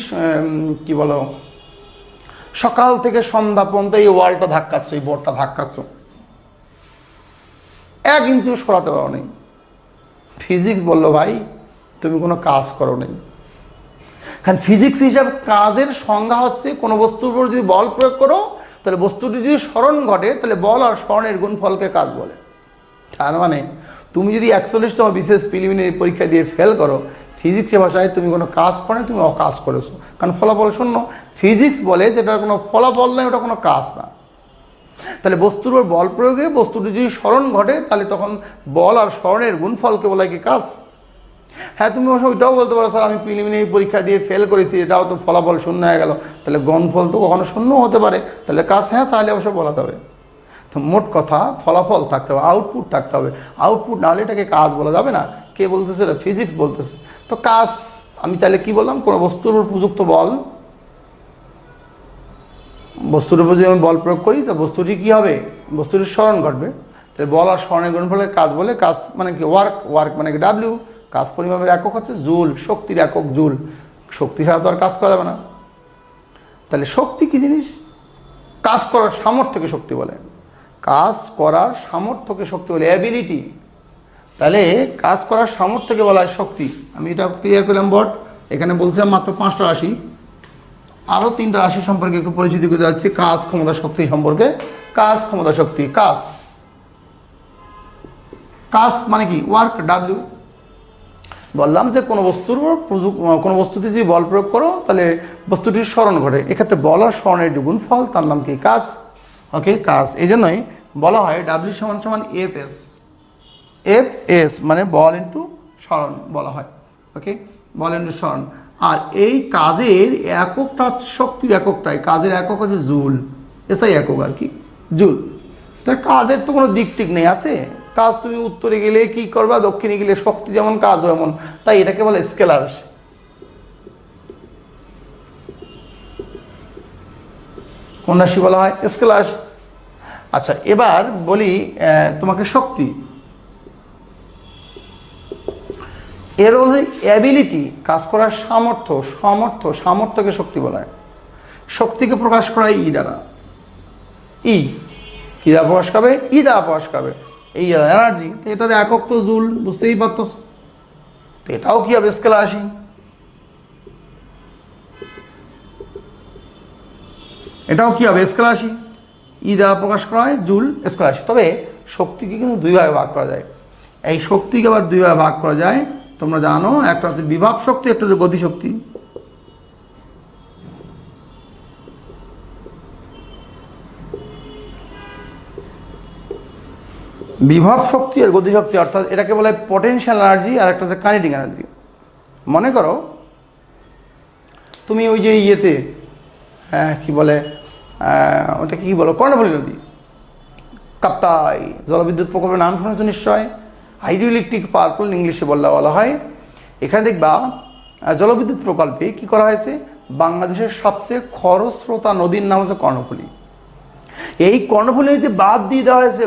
কি বলো, সকাল থেকে সন্ধ্যা পর্যন্ত এই ওয়ালটা ধাক্কাচ্ছ, এই বোর্ডটা ধাক্কাচ্ছ, 1 ইঞ্চিও সরাতে পারো নেই। ফিজিক্স বললো ভাই তুমি কোনো কাজ করো নেই। কারণ ফিজিক্স হিসাবে কাজের সংজ্ঞা হচ্ছে কোনো বস্তুর উপর যদি বল প্রয়োগ করো, তাহলে বস্তুটি যদি স্মরণ ঘটে, তাহলে বল আর স্মরণের গুণফলকে কাজ বলে। তার মানে তুমি যদি 41তম বিশেষ প্রিলিমিনারি পরীক্ষা দিয়ে ফেল করো, ফিজিক্সের ভাষায় তুমি কোনো কাজ করো, তুমি অকাজ করেছো, কারণ ফলাফল শূন্য। ফিজিক্স বলে যেটার কোনো ফলাফল নেই, ওটা কোনো কাজ না। তাহলে বস্তুর উপর বল প্রয়োগে বস্তুটি যদি স্মরণ ঘটে, তাহলে তখন বল আর স্মরণের গুণফলকে বলা কি? কাজ। হ্যাঁ, তুমি অবশ্য ওইটাও বলতে পারো স্যার আমি প্রিলিমিনারি পরীক্ষা দিয়ে ফেল করেছি, এটাও তো ফলাফল শূন্য হয়ে গেল, তাহলে গুণফল তো কখনো শূন্য হতে পারে, তাহলে কাজ। হ্যাঁ, তাহলে অবশ্য বলা যাবে। তো মোট কথা ফলাফল থাকতে হবে, আউটপুট থাকতে হবে। আউটপুট না হলে এটাকে কাজ বলা যাবে না। কে বলতেছে? এটা ফিজিক্স বলতেছে। তো কাজ আমি তাহলে কি বললাম? কোনো বস্তুর উপর প্রযুক্ত বল, বস্তুর উপর যদি আমি বল প্রয়োগ করি, তো বস্তুটি কী হবে? বস্তুটির স্মরণ ঘটবে। তাহলে বল আর স্মরণের গুণফলের কাজ বলে। কাজ মানে কি? ওয়ার্ক। ওয়ার্ক মানে কি? ডাব্লিউ। কাজ পরিমাপের একক হচ্ছে জুল, শক্তির একক জুল। শক্তি ছাড়া তো আর কাজ করা যাবে না। তাহলে শক্তি কী জিনিস? কাজ করার সামর্থ্যকে শক্তি বলে। কাজ করার সামর্থ্যকে শক্তি বলে, অ্যাবিলিটি। তাহলে কাজ করার সামর্থ্যকে বলা হয় শক্তি। আমি এটা ক্লিয়ার করলাম। বট এখানে বলছিলাম মাত্র 5টা রাশি, আরও 3টা রাশি সম্পর্কে একটু পরিচিতি করতে যাচ্ছি। কাজ, ক্ষমতা, শক্তি সম্পর্কে। কাজ, ক্ষমতা, শক্তি। কাজ, কাজ মানে কি? Work, W. বললাম যে কোনো বস্তুর উপর কোনো বস্তুতে যদি বল প্রয়োগ করো, তাহলে বস্তুটির স্মরণ ঘটে। এক্ষেত্রে বল আর স্মরণের যে গুণফল, তার নাম কি? কাজ। ওকে, কাজ। এই জন্যই বলা হয় ডাব্লিউ সমান এফএস। এফএস মানে বল ইন্টু স্মরণ বলা হয়। ওকে, বল ইন্টু স্মরণ। আর এই কাজের এককটা হচ্ছে শক্তির এককটাই। কাজের একক হচ্ছে জুল, এসআই একক আর কি, জুল। তাই কাজের তো কোনো দিক টিক নেই, আছে কাজ। তুমি উত্তরে গেলে কি করবা, দক্ষিণে গেলে শক্তি যেমন কাজ এমন, তাই এটাকে বলে স্কেলার। কোন রাশি বলা হয়? স্কেলার। আচ্ছা, এবার বলি তোমাকে শক্তি। এর হচ্ছে অ্যাবিলিটি, কাজ করার সামর্থ্য, সামর্থ্যকে শক্তি বলা হয়। শক্তিকে প্রকাশ করা ই দ্বারা, ই কী দ্বারা প্রকাশ করবে? ই দ্বারা প্রকাশ করবে, এই এনার্জি। তো এটার একক তো জুল, বুঝতেই পারতো। তো এটাও কি হবে? স্কেলার রাশি। এটাও কি হবে? স্কেলার রাশি। ই দ্বারা প্রকাশ করা হয়, জুল স্কেলার রাশি। তবে শক্তিকে কিন্তু দুই ভাগে ভাগ করা যায়। এই শক্তিকে আবার দুই ভাগে ভাগ করা যায়, তোমরা জানো। একটা হচ্ছে বিভব শক্তি, একটা হচ্ছে গতিশক্তি। বিভব শক্তি আর গতিশক্তি, অর্থাৎ এটাকে বলে পটেনশিয়াল এনার্জি, আর একটা হচ্ছে কাইনেটিক এনার্জি। মনে করো তুমি ওই যে ইয়েতে কি বলে, ওটা কি বলো, কর্ণফুলী নদী, কাপ্তাই জলবিদ্যুৎ প্রকল্পের নাম শুনেছো নিশ্চয়। হাইড্রোইলেকট্রিক পাওয়ার প্ল্যান্ট ইংলিশে বলা হয়। এখানে দেখবা জলবিদ্যুৎ প্রকল্পে কি করা হয়েছে, বাংলাদেশের সবচেয়ে খরস্রোতা নদীর নাম হচ্ছে কর্ণফুলী। এই কর্ণফুলী নদীতে বাঁধ দিয়ে দেওয়া হয়েছে,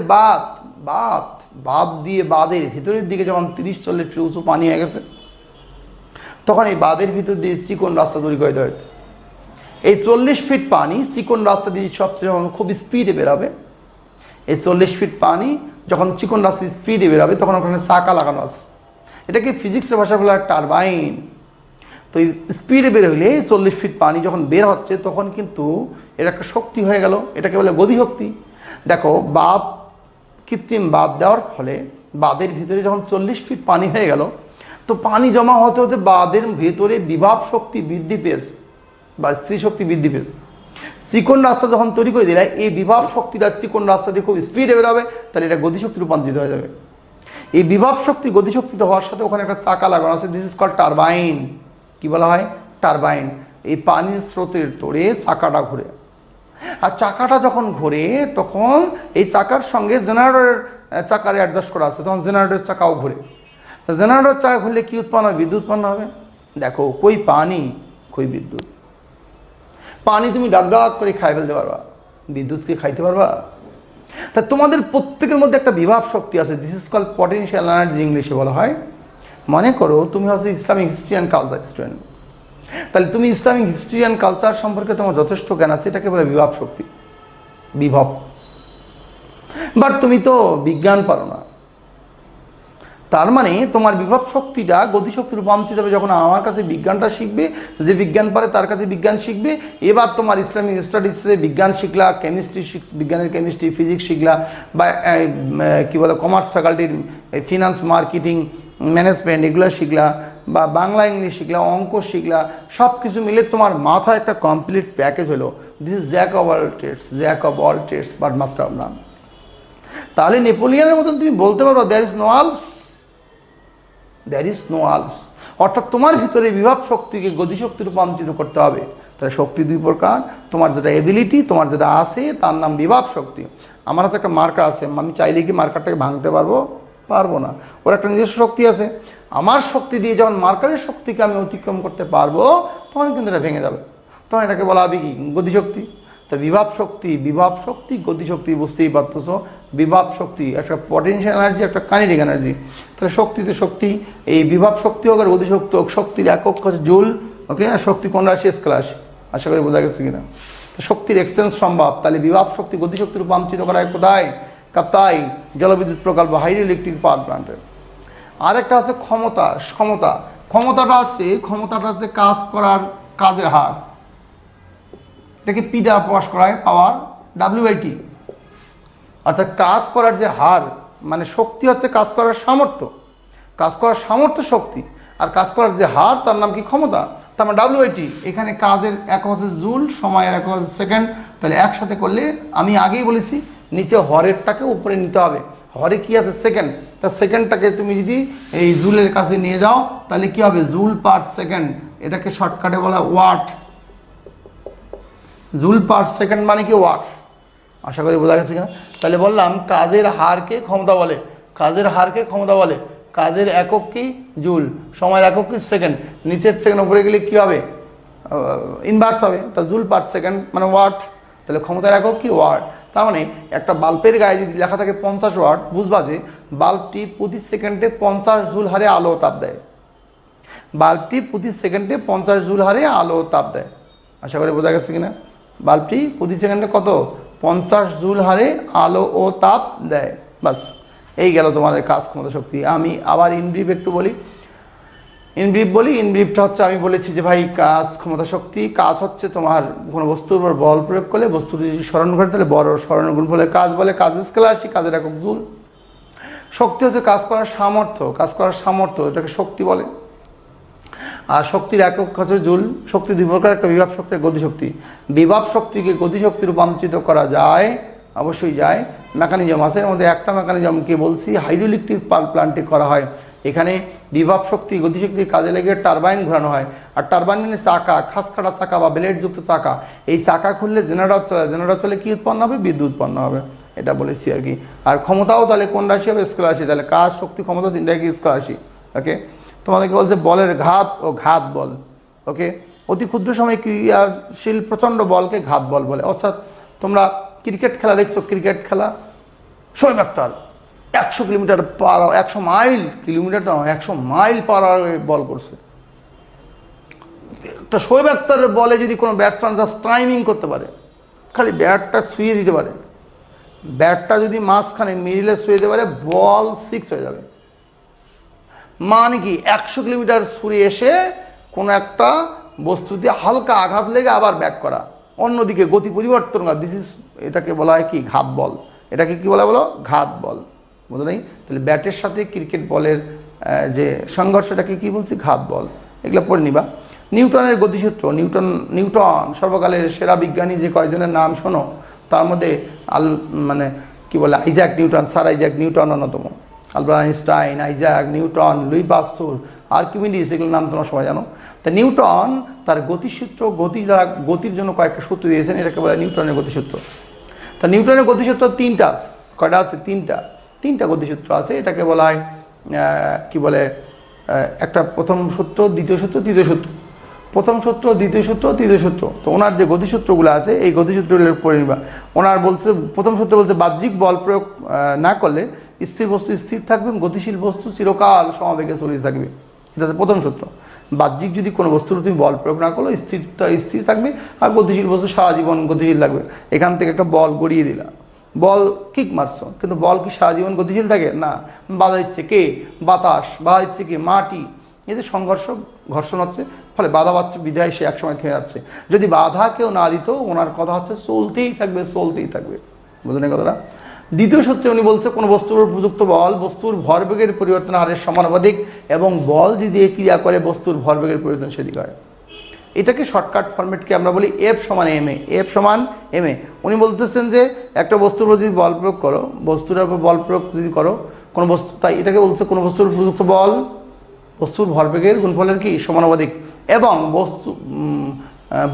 বাঁধ দিয়ে বাঁধের ভিতরের দিকে যখন 30-40 ফিট উঁচু পানি হয়ে গেছে, তখন এই বাঁধের ভিতর দিয়ে চিকন রাস্তা তৈরি করে দেওয়া হয়েছে। এই 40 ফিট পানি চিকন রাস্তা দিয়ে সবচেয়ে যখন খুব স্পিডে বেরোবে, এই 40 ফিট পানি যখন চিকন রাস্তা স্পিডে বেরোবে, তখন ওখানে চাকা লাগানো আছে। এটাকে ফিজিক্সের ভাষা বলা হয় টারবাইন। তো এই স্পিডে বের হলে 40 ফিট পানি যখন বের হচ্ছে, তখন কিন্তু এটা একটা শক্তি হয়ে গেল, এটাকে বলে গতিশক্তি। দেখো, বাঁধ, কৃত্রিম বাঁধ দেওয়ার ফলে বাঁধের ভিতরে যখন 40 ফিট পানি হয়ে গেল, তো পানি জমা হতে হতে বাঁধের ভেতরে বিভব শক্তি বৃদ্ধি পেয়েছে বা স্থির শক্তি বৃদ্ধি পেয়েছে। চিকন রাস্তা যখন তৈরি করে দিলে, এই বিভব শক্তিটা চিকন রাস্তা দিয়ে খুব স্পিডে বেরোবে, তাহলে এটা গতিশক্তি রূপান্তরিত হয়ে যাবে। এই বিভব শক্তি গতিশক্তিতে হওয়ার সাথে ওখানে একটা চাকা লাগানো আছে, দিস ইজ কল টারবাইন। কি বলা হয়? টারবাইন। এই পানির স্রোতের তোড়ে চাকাটা ঘুরে, আর চাকাটা যখন ঘুরে, তখন এই চাকার সঙ্গে জেনারেটরের চাকার অ্যাডজাস্ট করা আছে, তখন জেনারেটরের চাকাও ঘুরে। জেনারেটর চাকা ঘুরলে কি উৎপন্ন হবে? বিদ্যুৎ উৎপন্ন হবে। দেখো, কই পানি, কই বিদ্যুৎ। পানি তুমি ডাক করে খাই ফেলতে পারবা, বিদ্যুৎকে খাইতে পারবা? তা তোমাদের প্রত্যেকের মধ্যে একটা বিভব শক্তি আছে, this is call potential energy, ইংলিশে বলা হয়। মনে করো তুমি হচ্ছে Islamic history and culture student, তাহলে তুমি ইসলামিক হিস্ট্রি অ্যান্ড কালচার সম্পর্কে তোমার যথেষ্ট জ্ঞান আছে, এটাকে বলে বিভব শক্তি, বিভব। বাট তুমি তো বিজ্ঞান পারো না, তার মানে তোমার বিভব শক্তিটা গতিশক্তি রূপান্তরিত হবে যখন আমার কাছে বিজ্ঞানটা শিখবে। যে বিজ্ঞান পারে তার কাছে বিজ্ঞান শিখবে। এবার তোমার ইসলামিক স্টাডিজে বিজ্ঞান শিখলা, কেমিস্ট্রি বিজ্ঞানের কেমিস্ট্রি, ফিজিক্স শিখলা, বা কী বলে কমার্স ফ্যাকাল্টির ফিনান্স, মার্কেটিং, ম্যানেজমেন্ট এগুলো শিখলা, বা বাংলা ইংলিশ শিখলা, অঙ্ক শিখলা, সব কিছু মিলে তোমার মাথায় একটা কমপ্লিট প্যাকেজ হলো, this is jack of all trades but master of none. তাহলে নেপোলিয়নের মতন তুমি বলতে পারো দ্যার ইজ নো আলস, অর্থাৎ তোমার ভিতরে বিভব শক্তিকে গতিশক্তি রূপান্তরিত করতে হবে। তাহলে শক্তি দুই প্রকার, তোমার যেটা এবিলিটি, তোমার যেটা আছে, তার নাম বিভব শক্তি। আমার হাতে একটা মার্কার আছে, আমি চাইলে কি মার্কারটাকে ভাঙতে পারবো না। ওর একটা নিজস্ব শক্তি আছে। আমার শক্তি দিয়ে যখন মার্কারের শক্তিকে আমি অতিক্রম করতে পারবো, তখন কিন্তু এটা ভেঙে যাবে, তখন এটাকে বলা হবে কি? গতিশক্তি। তো বিভব শক্তি, গতিশক্তি, বুঝতেই পারতেছ। বিভব শক্তি একটা পটেনশিয়াল এনার্জি, একটা কাইনেটিক এনার্জি। তাহলে শক্তিতে শক্তি, এই বিভব শক্তি হোক আর গতিশক্তি হোক, শক্তির একক হচ্ছে জুল। ওকে, আর শক্তি কোন রাশি? স্কেলার রাশি। আশা করি বোঝা গেছে কিনা? তো শক্তির এক্সচেঞ্জ সম্ভব। তাহলে বিভব শক্তি গতিশক্তি রূপান্তরিত করা হয় কোথায়? কাপ্তাই জলবিদ্যুৎ প্রকল্প, হাইড্রোইলেকট্রিক পাওয়ার প্ল্যান্টে। আরেকটা আছে ক্ষমতাটা হচ্ছে কাজ করার কাজের হার। এটাকে পি দ্বারা প্রকাশ করা হয়, পাওয়ার, WT। অর্থাৎ কাজ করার যে হার, মানে শক্তি হচ্ছে কাজ করার সামর্থ্য শক্তি, আর কাজ করার যে হার তার নাম কি? ক্ষমতা। তার মানে WT। এখানে কাজের একক হচ্ছে জুল, সময়ের একক হচ্ছে সেকেন্ড। তাহলে একসাথে করলে, আমি আগেই বলেছি, নিচে হরেরটাকে উপরে নিতে হবে। হরে কি আছে? সেকেন্ড। তা সেকেন্ডটাকে তুমি যদি এই জুলের কাছে নিয়ে যাও, তাহলে কি হবে? Joule per second. এটাকে শর্টকাটে বলা ওয়াট। জুল পার সেকেন্ড মানে কি? ওয়াট। আশা করি বোঝা গেছে কিনা? তাহলে বললাম কাজের হারকে ক্ষমতা বলে, কাজের একক কি? জুল, সময়ের একক কি? সেকেন্ড। নিচের সেকেন্ড উপরে গেলে কি হবে? ইনভার্স হবে। তা জুল পার সেকেন্ড মানে ওয়াট। তাহলে ক্ষমতার একক কি? ওয়াট। তার মানে একটা বাল্বের গায়ে যদি লেখা থাকে 50 ওয়াট, বুঝবা যে বাল্বটি প্রতি সেকেন্ডে 50 জুল হারে আলো তাপ দেয়। বাল্বটি প্রতি সেকেন্ডে 50 জুল হারে আলো ও তাপ দেয়। আশা করি বোঝা গেছে কিনা? বাল্বটি প্রতি সেকেন্ডে কত? 50 জুল হারে আলো ও তাপ দেয়। বাস, এই গেল তোমাদের কাজ ক্ষমতা শক্তি। আমি আবার ইনব্রিফ একটু বলি, ইনব্রিফটা হচ্ছে, আমি বলেছি যে ভাই কাজ ক্ষমতা শক্তি, কাজ হচ্ছে তোমার কোনো বস্তুর উপর বল প্রয়োগ করলে বস্তুটি যদি স্মরণ করে তাহলে বড় স্মরণ গুণ ফলে কাজ বলে, কাজের স্কেলার রাশি, কাজের একক জুল। শক্তি হচ্ছে কাজ করার সামর্থ্য, এটাকে শক্তি বলে। আর শক্তির একক হচ্ছে জুল। শক্তি দুই প্রকার, একটা বিভব শক্তি, গতিশক্তি। বিভব শক্তিকে গতিশক্তি রূপান্তরিত করা যায়, অবশ্যই যায়। মেকানিজম আছে, এর মধ্যে একটা মেকানিজমকে বলছি হাইড্রোইলেকট্রিক পাওয়ার প্ল্যান্টে করা হয়। এখানে বিভব শক্তি গতিশক্তির কাজে লেগে টারবাইন ঘোরানো হয়। আর টারবাইনের চাকা, খাসকাটা চাকা বা ব্লেডযুক্ত চাকা, এই চাকা খুললে জেনারেটর চলে কী উৎপন্ন হবে? বিদ্যুৎ উৎপন্ন হবে, এটা বলেছি আর কি। আর ক্ষমতাও তাহলে কোন রাশি হবে? স্কেলার রাশি। তাহলে কাজ, শক্তি, ক্ষমতা তিনটাই কি স্কেলার রাশি। ওকে, তোমাদেরকে বলছে বলের ঘাত ও ঘাত বল। ওকে, অতি ক্ষুদ্র সময়ে ক্রিয়াশীল প্রচণ্ড বলকে ঘাত বল বলে। অর্থাৎ তোমরা ক্রিকেট খেলা দেখছো, ক্রিকেট খেলা শোয়েব আখতার 100 কিলোমিটার পার, 100 মাইল, কিলোমিটার না, 100 মাইল পার আওয়ারে বল করছে। একটা শোয়েব আখতারের বলে যদি কোনো ব্যাটসম্যান জাস্ট টাইমিং করতে পারে, খালি ব্যাটটা শুয়ে দিতে পারে, ব্যাটটা যদি মাঝখানে মিডিলে শুয়ে দিতে পারে, বল 6 হয়ে যাবে। মানে কি 100 কিলোমিটার ছুড়ে এসে কোনো একটা বস্তু দিয়ে হালকা আঘাত লেগে আবার ব্যাক করা, অন্যদিকে গতি পরিবর্তন করা, এটাকে বলা হয় কি? ঘাত বল। এটাকে কি বলা? বলো ঘাত বল। বুঝলো নেই? তাহলে ব্যাটের সাথে ক্রিকেট বলের যে সংঘর্ষ, এটাকে কী বলছি? ঘাত বল। এগুলো পড়ে নিবা। নিউটনের গতিসূত্র। নিউটন সর্বকালের সেরা বিজ্ঞানী যে কয়েকজনের নাম শোনো, তার মধ্যে মানে কি বলে, Isaac Newton, sir Isaac Newton অন্যতম। Albert Einstein, Isaac Newton, Louis Pasteur, Archimedes, এগুলোর নাম তোমরা সবাই জানো। তা নিউটন তার গতিসূত্র, গতির জন্য কয়েকটা সূত্র দিয়েছেন, এটাকে বলে নিউটনের গতিসূত্র। তা নিউটনের গতিসূত্র 3টা আছে। কয়টা আছে? 3টা গতিসূত্র আছে। এটাকে বলা হয় কি বলে, একটা প্রথম সূত্র, দ্বিতীয় সূত্র, তৃতীয় সূত্র। প্রথম সূত্র, দ্বিতীয় সূত্র, তৃতীয় সূত্র। তো ওনার যে গতিসূত্রগুলো আছে, এই গতিসূত্রগুলো পড়ে নিবা। ওনার বলছে, প্রথম সূত্র বলছে বাহ্যিক বল প্রয়োগ না করলে স্থির বস্তু স্থির থাকবে, গতিশীল বস্তু চিরকাল সমবেগে চলতে থাকবে। এটা হচ্ছে প্রথম সূত্র। বাহ্যিক যদি কোনো বস্তুর তুমি বল প্রয়োগ না করলো, স্থির থাকবে, আর গতিশীল বস্তু সারা জীবন গতিশীল থাকবে। এখান থেকে একটা বল গড়িয়ে দিলা, বল কিক মারছো, কিন্তু বল কি সারা জীবন গতিশীল থাকে? না, বাধা দিচ্ছে কে? বাতাস। বাধা দিচ্ছে কি? মাটি। এই যে ঘর্ষণ হচ্ছে, ফলে বাধা পাচ্ছে, বিধায় সে একসময় থেমে যাচ্ছে। যদি বাধা কেউ না দিত, ওনার কথা হচ্ছে চলতেই থাকবে। বুঝলেন কথাটা? দ্বিতীয় সূত্রে উনি বলছে, কোনো বস্তুর প্রযুক্ত বল বস্তুর ভরবেগের পরিবর্তন হারের সমানুপাতিক, এবং বল যদি ক্রিয়া করে বস্তুর ভরবেগের পরিবর্তন সেদিক হয়। এটাকে শর্টকাট ফরম্যাটকে আমরা বলি F সমান ma। উনি বলতেছেন যে একটা বস্তুর উপর যদি বল প্রয়োগ করো, বস্তুর উপর বল প্রয়োগ যদি করো কোনো বস্তু, তাই এটাকে বলছে কোনো বস্তুর প্রযুক্ত বল বস্তুর ভরবেগের গুণফলের কি? সমানুপাতিক, এবং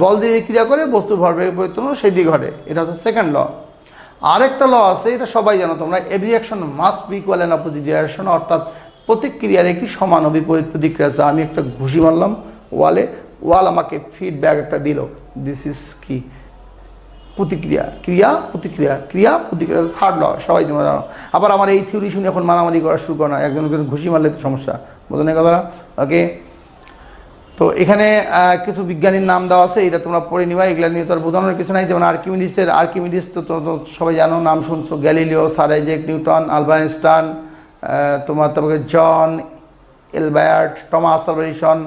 বল দিয়ে ক্রিয়া করে বস্তুর ভরবেগের পরিবর্তন সেই দিক ঘটে। এটা হচ্ছে সেকেন্ড ল। আরেকটা ল আছে, এটা সবাই জানো তোমরা, every action must be equal and opposite direction. অর্থাৎ প্রতিক্রিয়ার একটি সমান ও বিপরীত প্রতিক্রিয়া আছে। আমি একটা ঘুষি মারলাম ওয়ালে, ওয়াল আমাকে ফিডব্যাক একটা দিল, দিস ইজ কি? প্রতিক্রিয়া। ক্রিয়া প্রতিক্রিয়া, থার্ড ল, সবাই তোমরা জানো। আবার আমার এই থিওরি শুনে এখন মারামারি করা শুরু করো না, একজনকে ঘুষি মারলে তো সমস্যা। বোঝেন কথা? ওকে, তো এখানে কিছু বিজ্ঞানীর নাম দেওয়া আছে, এটা তোমরা পড়ে নিবা। এগুলো নিয়ে তো আর বোঝানোর কিছু নাই। যেমন আর্কিমিডিস তো সবাই জানো, নাম শুনছো। Galileo, sir Isaac Newton, Albert Einstein, তারপরে John Albert, Thomas Alva Edison,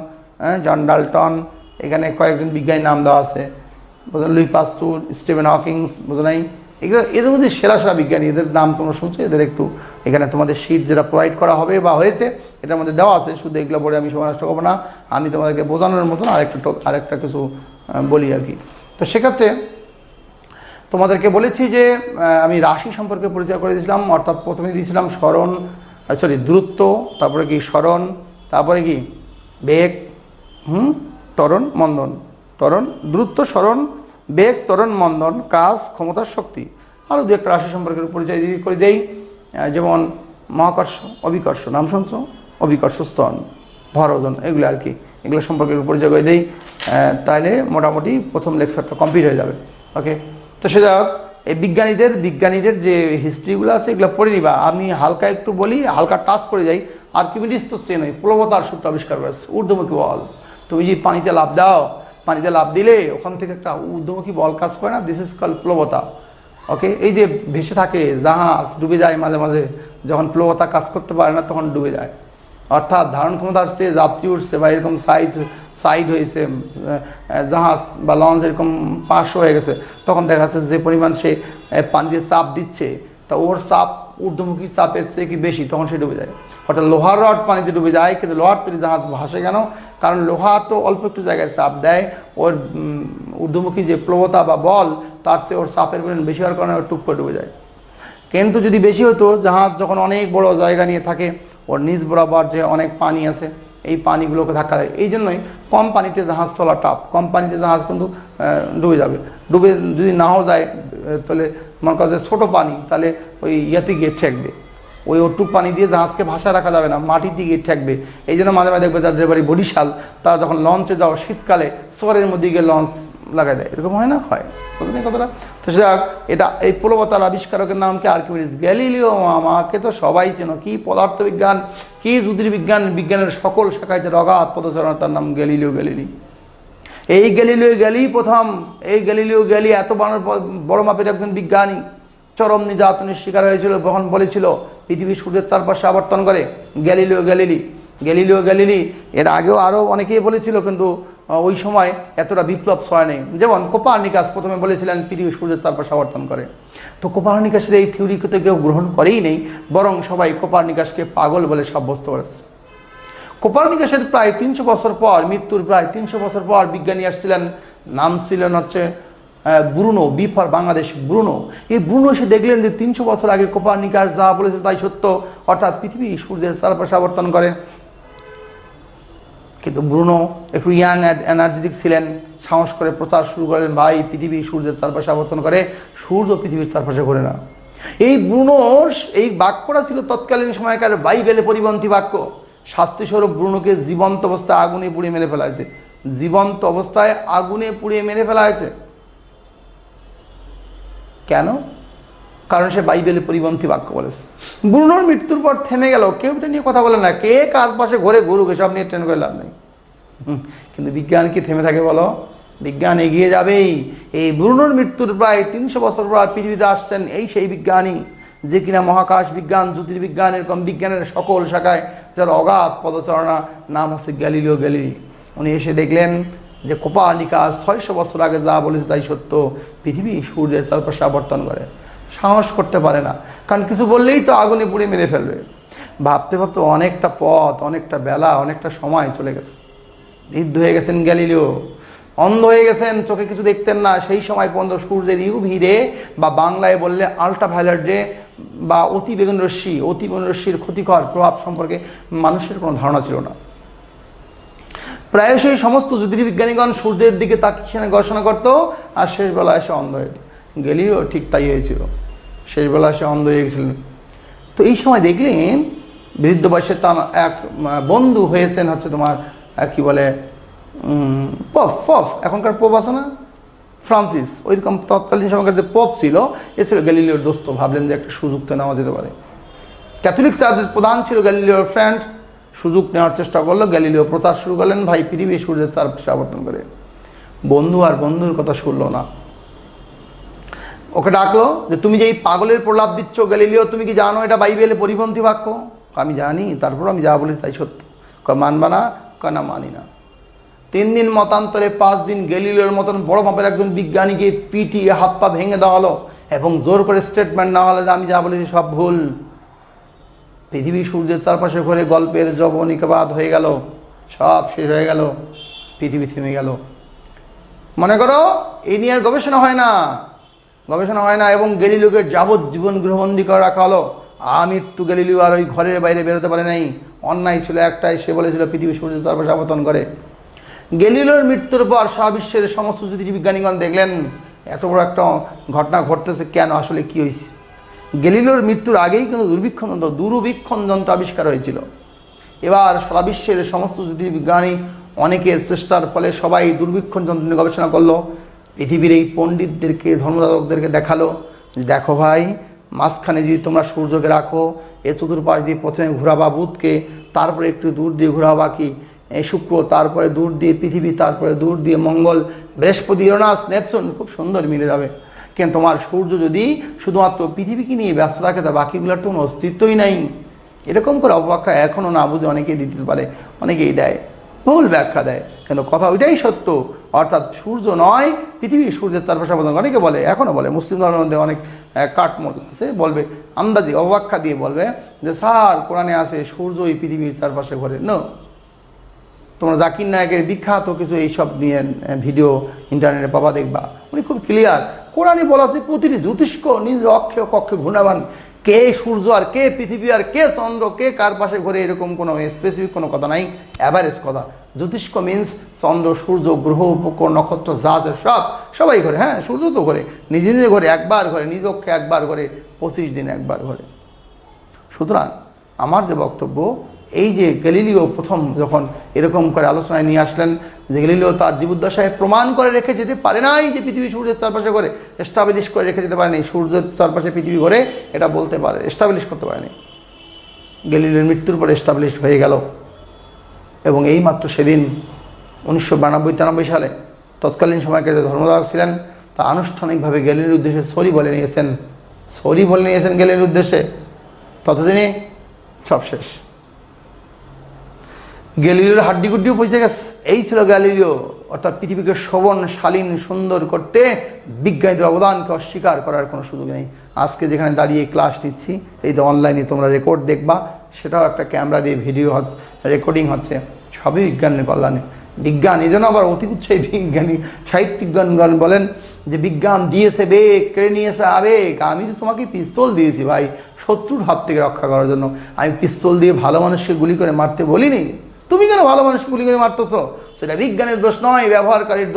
John Dalton, এখানে কয়েকজন বিজ্ঞানীর নাম দেওয়া আছে। বুঝলেন? লুই পাস্তুর, স্টিফেন হকিংস, বুঝো নাই? এগুলো এদের মধ্যে সেরা বিজ্ঞানী, এদের নাম তোমরা শুনছো। এদের একটু এখানে তোমাদের শীট যেটা প্রোভাইড করা হবে বা হয়েছে, এটার মধ্যে দেওয়া আছে। শুধু এগুলো পড়ে আমি সময় নষ্ট করবো না, আমি তোমাদেরকে বোঝানোর মতন আরেকটা কিছু বলি আর কি। তো সেক্ষেত্রে তোমাদেরকে বলেছি যে আমি রাশি সম্পর্কে পরিচয় করে দিয়েছিলাম। অর্থাৎ প্রথমে দিয়েছিলাম দ্রুত্ব, তারপরে কি স্মরণ, তারপরে কি বেগ, ত্বরণ, মন্দন। দ্রুত্ব, স্মরণ, বেগ, ত্বরণ, মন্দন, কাজ, ক্ষমতা, শক্তি। আরও দু একটা রাশি সম্পর্কে পরিচয় করে দেই। যেমন মহাকর্ষ, অভিকর্ষ, নাম শুনছো? অভিকর্ষ, স্তন, ভর, ওজন, এগুলো আর কি। এগুলো সম্পর্কে পরিচয় করে দেই, তাহলে মোটামুটি প্রথম লেকচারটা কমপ্লিট হয়ে যাবে। ওকে, তো সে যাক, এই বিজ্ঞানীদের যে হিস্ট্রিগুলো আছে এগুলো পড়ে নিবা। আমি হালকা একটু বলি, হালকা টাচ করে যাই, আর্কিমিডিস তো চেনই, প্লবতার সূত্র আবিষ্কার করেছে, ঊর্ধ্বমুখী বল। তুমি যদি পানিতে লাফ দাও, পানিতে লাফ দিলে ওখান থেকে একটা ঊর্ধ্বমুখী বল কাজ করে না, দিস ইজ কল প্লবতা। ওকে, এই যে ভেসে থাকে জাহাজ, ডুবে যায় মাঝে মাঝে, যখন প্লবতা কাজ করতে পারে না তখন ডুবে যায়। অর্থাৎ ধারণ ক্ষমতার চেয়ে যাত্রী উঠছে বা এরকম সাইড হয়েছে জাহাজ বা লঞ্চ এরকম পাশ হয়ে গেছে, তখন দেখা যাচ্ছে যে পরিমাণ সে পানি দিয়ে চাপ দিচ্ছে, তা ওর চাপ ঊর্ধ্বমুখী চাপের চেয়ে কি বেশি, তখন সে ডুবে যায়। অর্থাৎ লোহার রড পানিতে ডুবে যায়, কিন্তু লোহার তৈরি জাহাজ ভাসে কেন? কারণ লোহা তো অল্প একটু জায়গায় চাপ দেয়, ওর ঊর্ধ্বমুখী যে প্লবতা বা বল তার চেয়ে ওর চাপের পরিমাণ বেশি হওয়ার কারণে ওর টুপ করে ডুবে যায়। কিন্তু যদি বেশি হতো, জাহাজ যখন অনেক বড় জায়গা নিয়ে থাকে, ওর নিচ বরাবর যে অনেক পানি আছে, এই পানিগুলোকে ধাক্কা দেয়। এই জন্যই কম পানিতে জাহাজ চলা টাফ, কম পানিতে জাহাজ কিন্তু ডুবে যাবে। ডুবে যদি নাও যায়, তাহলে মনে করা যায় ছোটো পানি, তাহলে ওই ইয়াতে গিয়ে ঠেকবে, ওই ওটুক পানি দিয়ে জাহাজকে ভাসায় রাখা যাবে না, মাটিতে গিয়ে ঠেকবে। এই জন্য মাঝে মাঝে দেখবে যাদের বাড়ি বরিশাল, তারা যখন লঞ্চে যাও শীতকালে চরের মধ্যে গিয়ে লঞ্চ লাগাই দেয়, এরকম হয় না? হয়, বুঝলেন কথাটা? তো সেটা এটা এই প্লবতার আবিষ্কারকের নাম কি? আর্কিমিডিস। গ্যালিলিও আমাকে তো সবাই চেনো, কি পদার্থবিজ্ঞান, কি জ্যোতির্বিজ্ঞান, বিজ্ঞানের সকল শাখায় যে অগাধ পদচারণা, তার নাম গ্যালিলিও গ্যালিলি। এই গ্যালিলিও গ্যালি প্রথম, এই গ্যালিলিও গ্যালি এত বড় মাপের একজন বিজ্ঞানী, চরম নির্যাতনের শিকার হয়েছিল, যখন বলেছিল পৃথিবী সূর্যের চারপাশে আবর্তন করে। গ্যালিলিও গ্যালিলি, গ্যালিলিও গ্যালিলি এর আগেও আরও অনেকেই বলেছিল, কিন্তু ওই সময় এতটা বিপ্লব ছড়ায় নেই। যেমন কোপার্নিকাস প্রথমে বলেছিলেন পৃথিবী সূর্যের চারপাশে আবর্তন করে, তো কোপার্নিকাসের এই থিওরিকে কেউ গ্রহণ করেই নেই, বরং সবাই কোপার্নিকাসকে পাগল বলে সাব্যস্ত করেছে। কোপার্নিকাসের প্রায় 300 বছর পর, মৃত্যুর প্রায় 300 বছর পর বিজ্ঞানী আসছিলেন, নাম ছিলেন হচ্ছে Bruno, B for Bangladesh, Bruno. এই ব্রুনো এসে দেখলেন যে 300 বছর আগে কোপার্নিকাস যা বলেছে তাই সত্য, অর্থাৎ পৃথিবী সূর্যের চারপাশে আবর্তন করে। কিন্তু ব্রুনো একটু ইয়াং এনার্জেটিক ছিলেন, সাহস করে প্রচার শুরু করলেন, ভাই পৃথিবী সূর্যের চারপাশে আবর্তন করে, সূর্য পৃথিবীর চারপাশে ঘোরে না। এই ব্রুনোর এই বাক্যটা ছিল তৎকালীন সময়কার বাইবেলে পরিপন্থী বাক্য। শাস্তিস্বরূপ ব্রুনোকে জীবন্ত অবস্থায় আগুনে পুড়িয়ে মেরে ফেলা হয়েছে, জীবন্ত অবস্থায় আগুনে পুড়িয়ে মেরে ফেলা হয়েছে। কেন? কারণ সে বাইবেলে পরিপন্থী বাক্য বলেছে। ব্রুনোর মৃত্যুর পর থেমে গেল, কেউ এটা নিয়ে কথা বলে না, কে কার পাশে ঘরে ঘুরুক, এসব নিয়ে ট্রেন করে লাভ নেই। কিন্তু বিজ্ঞান কি থেমে থাকে বলো? বিজ্ঞান এগিয়ে যাবেই। এই ব্রুনোর মৃত্যুর প্রায় 300 বছর পর পৃথিবীতে আসছেন এই সেই বিজ্ঞানী, যে কিনা মহাকাশ বিজ্ঞান, জ্যোতির্বিজ্ঞান, এরকম বিজ্ঞানের সকল শাখায় যার অগাধ পদচারণা, নাম হচ্ছে গ্যালিলিও গ্যালিলি। উনি এসে দেখলেন যে কোপার্নিকাস 600 বছর আগে যা বলেছে তাই সত্য, পৃথিবী সূর্যের চারপাশে আবর্তন করে। সাহস করতে পারে না, কারণ কিছু বললেই তো আগুনে পুড়ে মেরে ফেলবে। ভাবতে ভাবতে অনেকটা পথ, অনেকটা বেলা, অনেকটা সময় চলে গেছে। বৃদ্ধ হয়ে গেছেন গ্যালিলিও, অন্ধ হয়ে গেছেন, চোখে কিছু দেখতেন না। সেই সময় পর্যন্ত সূর্যের ইউভি রে বা বাংলায় বললে আল্ট্রাভায়োলেট রে বা অতিবেগুনি রশ্মির ক্ষতিকর প্রভাব সম্পর্কে মানুষের কোনো ধারণা ছিল না। প্রায়শই সমস্ত জ্যোতির্বিজ্ঞানীগণ সূর্যের দিকে তাকিয়ে গবেষণা করতো, আর শেষবেলায় এসে অন্ধ হয়ে যেত। গ্যালিলিও ঠিক তাই হয়েছিল, শেষবেলা সে অন্ধ হয়ে গেছিলেন। তো এই সময় দেখলেন বৃদ্ধ বয়সে তার এক বন্ধু হয়েছেন হচ্ছে তোমার কি বলে পপ, এখনকার পোপ আছে না, ফ্রান্সিস, ওইরকম তৎকালীন সময়কার যে পপ ছিল, এ ছিল গ্যালিলিওর দোস্ত। ভাবলেন যে একটা সুযোগ তো নেওয়া যেতে পারে। ক্যাথলিক চার্চের প্রধান ছিল গ্যালিলিওর ফ্রেন্ড, সুযোগ নেওয়ার চেষ্টা করলো। গ্যালিলিও প্রচার শুরু করলেন, ভাই পৃথিবী সূর্যের চারপাশে আবর্তন করে। বন্ধু আর বন্ধুর কথা শুনলো না, ওকে ডাকলো যে তুমি যে এই পাগলের প্রলাপ দিচ্ছ গ্যালিলিও, তুমি কি জানো এটা বাইবেলে পরিপন্থী বাক্য? আমি জানি, তারপর আমি যা বলেছি তাই সত্য। মানবা না? না মানি না। 3 দিন মতান্তরে 5 দিন গ্যালিলিওর মতন বড় মাপের একজন বিজ্ঞানীকে পিটিয়ে হাত পা ভেঙে দেওয়া হলো এবং জোর করে স্টেটমেন্ট নেওয়া হলো যে আমি যা বলেছি সব ভুল। পৃথিবী সূর্যের চারপাশে ঘুরে গল্পের যবনিকাবাদ হয়ে গেল, সব শেষ হয়ে গেল, পৃথিবী থেমে গেল। মনে করো এই নিয়ে আর গবেষণা হয় না, এবং গ্যালিলিওকে যাবজ্জীবন গৃহবন্দী করে রাখা হলো। আমৃত্যু গ্যালিলিও আর ওই ঘরের বাইরে বেরোতে পারে নাই। অন্যায় ছিল একটাই, সে বলেছিল পৃথিবী সূর্যের চারপাশে আবর্তন করে। গ্যালিলিওর মৃত্যুর পর সারা বিশ্বের সমস্ত জ্যোতির্বিজ্ঞানীগণ দেখলেন এত বড় একটা ঘটনা ঘটতেছে, কেন, আসলে কী হয়েছে। গ্যালিলিওর মৃত্যুর আগেই কিন্তু দূরবীক্ষণ যন্ত্র আবিষ্কার হয়েছিল। এবার সারা বিশ্বের সমস্ত জ্যোতির্বিজ্ঞানী অনেকের চেষ্টার ফলে সবাই দূরবীক্ষণ যন্ত্র নিয়ে গবেষণা করলো। পৃথিবীর এই পণ্ডিতদেরকে, ধর্মযাজকদেরকে দেখালো যে দেখো ভাই, মাঝখানে যদি তোমরা সূর্যকে রাখো, এ চতুর্পাশ দিয়ে প্রথমে ঘোরাবা বুধকে, তারপরে একটু দূর দিয়ে ঘোরাবা কি এই শুক্র, তারপরে দূর দিয়ে পৃথিবী, তারপরে দূর দিয়ে মঙ্গল, বৃহস্পতি, ইউরেনাস, নেপচুন, খুব সুন্দর মিলে যাবে। কিন্তু তোমার সূর্য যদি শুধুমাত্র পৃথিবীকে নিয়ে ব্যস্ত থাকে তা বাকিগুলোর তো কোনো অস্তিত্বই নাই। এরকম করে অপব্যাখ্যা এখনও না বুঝে অনেকেই দিতে পারে, অনেকেই দেয়, ভুল ব্যাখ্যা দেয়, কিন্তু কথা ওইটাই সত্য। অর্থাৎ সূর্য নয় পৃথিবী সূর্যের চারপাশে আবদ্ধ। অনেকে বলে, এখনও বলে, মুসলিম ধর্মের মধ্যে অনেক কাঠমোল আছে, বলবে আন্দাজি অব্যাখ্যা দিয়ে বলবে যে স্যার কোরআনে আছে সূর্য এই পৃথিবীর চারপাশে ঘোরে। নো, তোমরা জাকির নায়কের বিখ্যাত কিছু এইসব নিয়ে ভিডিও ইন্টারনেটে পাবা, দেখবা, উনি খুব ক্লিয়ার কোরআনে বলা আছে প্রতিটি জ্যোতিষ্ক নিজ অক্ষে কক্ষে ঘূর্ণাবান। কে সূর্য আর কে পৃথিবী আর কে চন্দ্র কে কার পাশে ঘোরে এরকম কোনো স্পেসিফিক কোনো কথা নাই, অ্যাভারেজ কথা। জ্যোতিষ্ক মিন্স চন্দ্র, সূর্য, গ্রহ, উপগ্রহ, নক্ষত্র, জাহাজ, সবাই ঘোরে। হ্যাঁ, সূর্য তো ঘোরে, নিজে নিজে ঘোরে, একবার ঘোরে, নিজ অক্ষে একবার ঘোরে, 25 দিনে একবার ঘোরে। সুতরাং আমার যে বক্তব্য, এই যে গ্যালিলিও প্রথম যখন এরকম করে আলোচনায় নিয়ে আসলেন যে গ্যালিলিও তার জীবদ্দশায় প্রমাণ করে রেখে যেতে পারে নাই যে পৃথিবী সূর্যের চারপাশে ঘোরে, এস্টাবলিশ করে রেখে যেতে পারেনি সূর্যের চারপাশে পৃথিবী ঘোরে, এটা বলতে পারে, এস্টাবলিশ করতে পারেনি। গ্যালিলিওর মৃত্যুর পরে এস্টাবলিশ হয়ে গেল। এবং এইমাত্র সেদিন 1992-93 সালে তৎকালীন সময়কে যে ধর্মধারক ছিলেন তা আনুষ্ঠানিকভাবে গ্যালিলিওর উদ্দেশ্যে সরি বলে নিয়েছেন গ্যালিলিওর উদ্দেশ্যে। ততদিনে সব শেষ, গ্যালিলিওর হাড্ডিগুড্ডিও পৌঁছে গেছে। এই ছিল গ্যালিলিও, অর্থাৎ পৃথিবীকে শোভন, শালীন, সুন্দর করতে বিজ্ঞানীদের অবদানকে অস্বীকার করার কোনো সুযোগ নেই। আজকে যেখানে দাঁড়িয়ে ক্লাস নিচ্ছি, এই যে অনলাইনে তোমরা রেকর্ড দেখবা, সেটাও একটা ক্যামেরা দিয়ে ভিডিও রেকর্ডিং হচ্ছে, সবই বিজ্ঞানের কল্যাণে। বিজ্ঞান এই জন্য আবার অতি উৎসাহী বিজ্ঞানী সাহিত্যিকগণ বলেন যে বিজ্ঞান দিয়েছে বেগ, কেড়ে নিয়েছে আবেগ। আমি তো তোমাকে পিস্তল দিয়েছি ভাই শত্রুর হাত থেকে রক্ষা করার জন্য। আমি পিস্তল দিয়ে ভালো মানুষকে গুলি করে মারতে বলিনি, তুমি কেন ভালো মানুষকে গুলি করে মারতেছো? সেটা বিজ্ঞানের দোষ নয়, ব্যবহারকারীর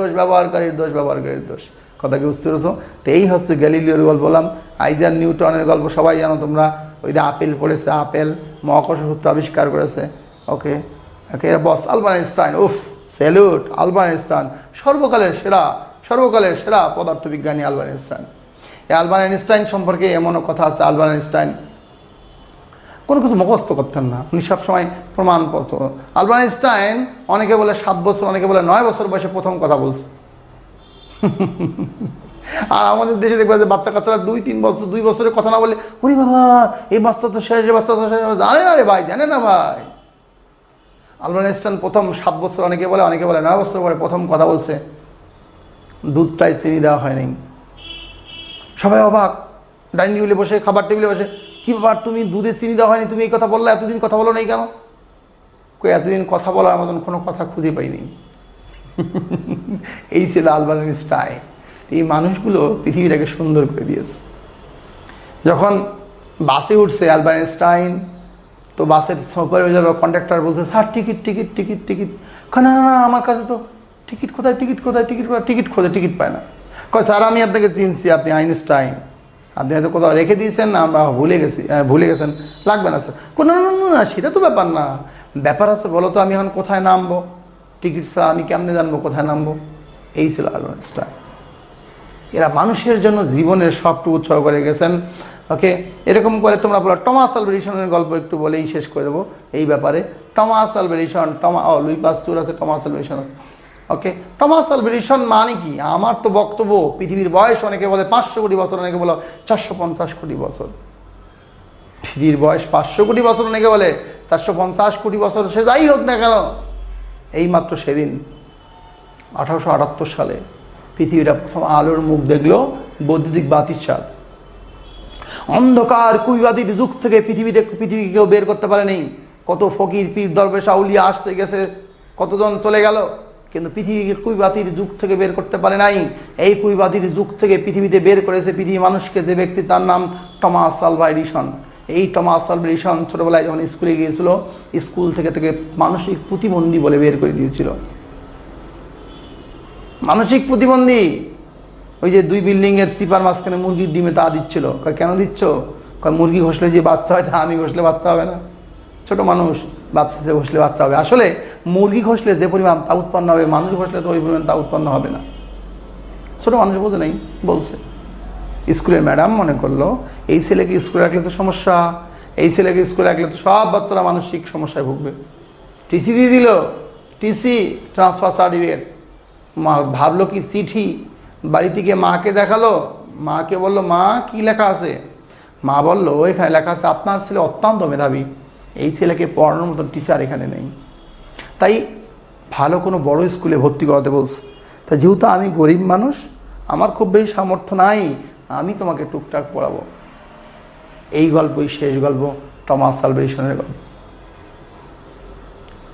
দোষ। কথা কি বুঝতে পেরেছো? তো এই হচ্ছে গ্যালিলিওর গল্প বললাম। আইজাক নিউটনের গল্প সবাই জানো তোমরা, ওই যে আপেল পড়েছে, আপেল মহাকর্ষ সূত্র আবিষ্কার করেছে। ওকে, বস আলবার্ট আইনস্টাইন, উফ স্যালুট আলবার্ট আইনস্টাইন, সর্বকালের সেরা পদার্থবিজ্ঞানী আলবার্ট আইনস্টাইন। এই আলবার্ট আইনস্টাইন সম্পর্কে এমনও কথা আছে, আলবার্ট আইনস্টাইন কোনো কিছু মুখস্থ করতেন না, উনি সবসময় প্রমাণপত্র। আলবার্ট আইনস্টাইন অনেকে বলে 7 বছর, অনেকে বলে 9 বছর বয়সে প্রথম কথা বলছে। আর আমাদের দেশে দেখবে যে বাচ্চা কাচ্চারা 2-3 বছর 2 বছরের কথা না বলে, ওরে বাবা এই বাচ্চা তো শেষ, জানে না রে ভাই, জানে না ভাই। আলবার্ট আইনস্টাইন প্রথম 7 বছর, অনেকে বলে 9 বছর পরে প্রথম কথা বলছে। দুধটাই চিনি দেওয়া হয়নি। সবাই অবাক, ডাইনিং টেবিলে বসে, খাবার টেবিলে বসে, কি ব্যাপার তুমি দুধে চিনি দেওয়া হয়নি, তুমি এই কথা বললে, এতদিন কথা বলো নাই কেন? এতদিন কথা বলার মতন কোনো কথা খুঁজে পাইনি। এই ছিল আলবার্ট আইনস্টাইন। এই মানুষগুলো পৃথিবীটাকে সুন্দর করে দিয়েছে। যখন বাসে উঠছে আলবার্ট আইনস্টাইন, তো বাসের সুপারভাইজার বা কন্ডাক্টর বলছে, স্যার টিকিট। না আমার কাছে তো টিকিট কোথায়, টিকিট খোঁজে, টিকিট পায় না। কয় স্যার আমি আপনাকে চিনছি, আপনি আইনস্টাইন, আপনি হয়তো কোথাও রেখে দিয়েছেন না, আমরা ভুলে গেছেন, লাগবে না স্যার। না সেটা তো ব্যাপার না, ব্যাপার আছে বলো তো আমি এখন কোথায় নামবো, টিকিট স্যার আমি কেমনে জানবো কোথায় নামবো? এই ছিল আলবার্ট আইনস্টাইন। এরা মানুষের জন্য জীবনের সবটুকু উৎসর্গ করে গেছেন। ওকে, এরকম করে তোমরা বলো। টমাস আলভা এডিসনের গল্প একটু বলেই শেষ করে দেবো এই ব্যাপারে। টমাস আলভা এডিসন, লুই পাস্তুর আছে, টমাস আলভা এডিসন আছে। ওকে, টমাস আলভা এডিসন মানে কি? আমার তো বক্তব্য পৃথিবীর বয়স অনেকে বলে 500 কোটি বছর, অনেকে বলে 450 কোটি বছর। পৃথিবীর বয়স 500 কোটি বছর, অনেকে বলে 450 কোটি বছর। সে যাই হোক না কেন, এইমাত্র সেদিন 1878 সালে পৃথিবীটা প্রথম আলোর মুখ দেখলো বৈদ্যুতিক বাতির সাথে। অন্ধকার কুইবাতির যুগ থেকে পৃথিবীকে কেউ বের করতে পারেনি। কত ফকির, পীর, দরবেশ, আউলিয়া আসছে গেছে, কতজন চলে গেল, কিন্তু পৃথিবীকে কুইবাতির যুগ থেকে বের করতে পারে নাই। এই কুইবাতির যুগ থেকে পৃথিবীতে বের করেছে পৃথিবী মানুষকে যে ব্যক্তি, তার নাম টমাস আলভা এডিসন। এই টমাস আলভা এডিসন ছোটবেলায় যখন স্কুলে গিয়েছিল, স্কুল থেকে মানসিক প্রতিবন্ধী বলে বের করে দিয়েছিল। মানসিক প্রতিবন্ধী, ওই যে 2 বিল্ডিংয়ের চিপার মাঝখানে মুরগির ডিমে তা দিচ্ছিল। কেন দিচ্ছ? মুরগি ঘষলে যে বাচ্চা হয় তা আমি ঘষলে বাচ্চা হবে না। ছোট মানুষ ভাবছে যে ঘষলে বাচ্চা হবে। আসলে মুরগি ঘষলে যে পরিমাণ তা উৎপন্ন হবে, মানুষ ঘষলে তো ওই পরিমাণ তা উৎপন্ন হবে না। ছোট মানুষ বোঝে নাই, বলছে। স্কুলের ম্যাডাম মনে করলো এই ছেলেকে স্কুলে রাখলে তো সমস্যা, এই ছেলেকে স্কুলে রাখলে তো সব বাচ্চারা মানসিক সমস্যায় ভুগবে। টিসি দিয়ে দিল, টিসি ট্রান্সফার সার্টিফিকেট। মা ভাবলো কি চিঠি, বাড়ি থেকে মাকে দেখালো, মাকে বলল মা কি লেখা আছে? মা বলল এখানে লেখা আছে আপনার ছেলে অত্যন্ত মেধাবী, এই ছেলেকে পড়ানোর মতন টিচার এখানে নেই, তাই ভালো কোনো বড় স্কুলে ভর্তি করাতে বলছে। তা যেহেতু আমি গরিব মানুষ, আমার খুব বেশি সামর্থ্য নাই, আমি তোমাকে টুকটাক পড়াবো। এই গল্পই শেষ গল্প টমাস আলভা এডিসনের গল্প।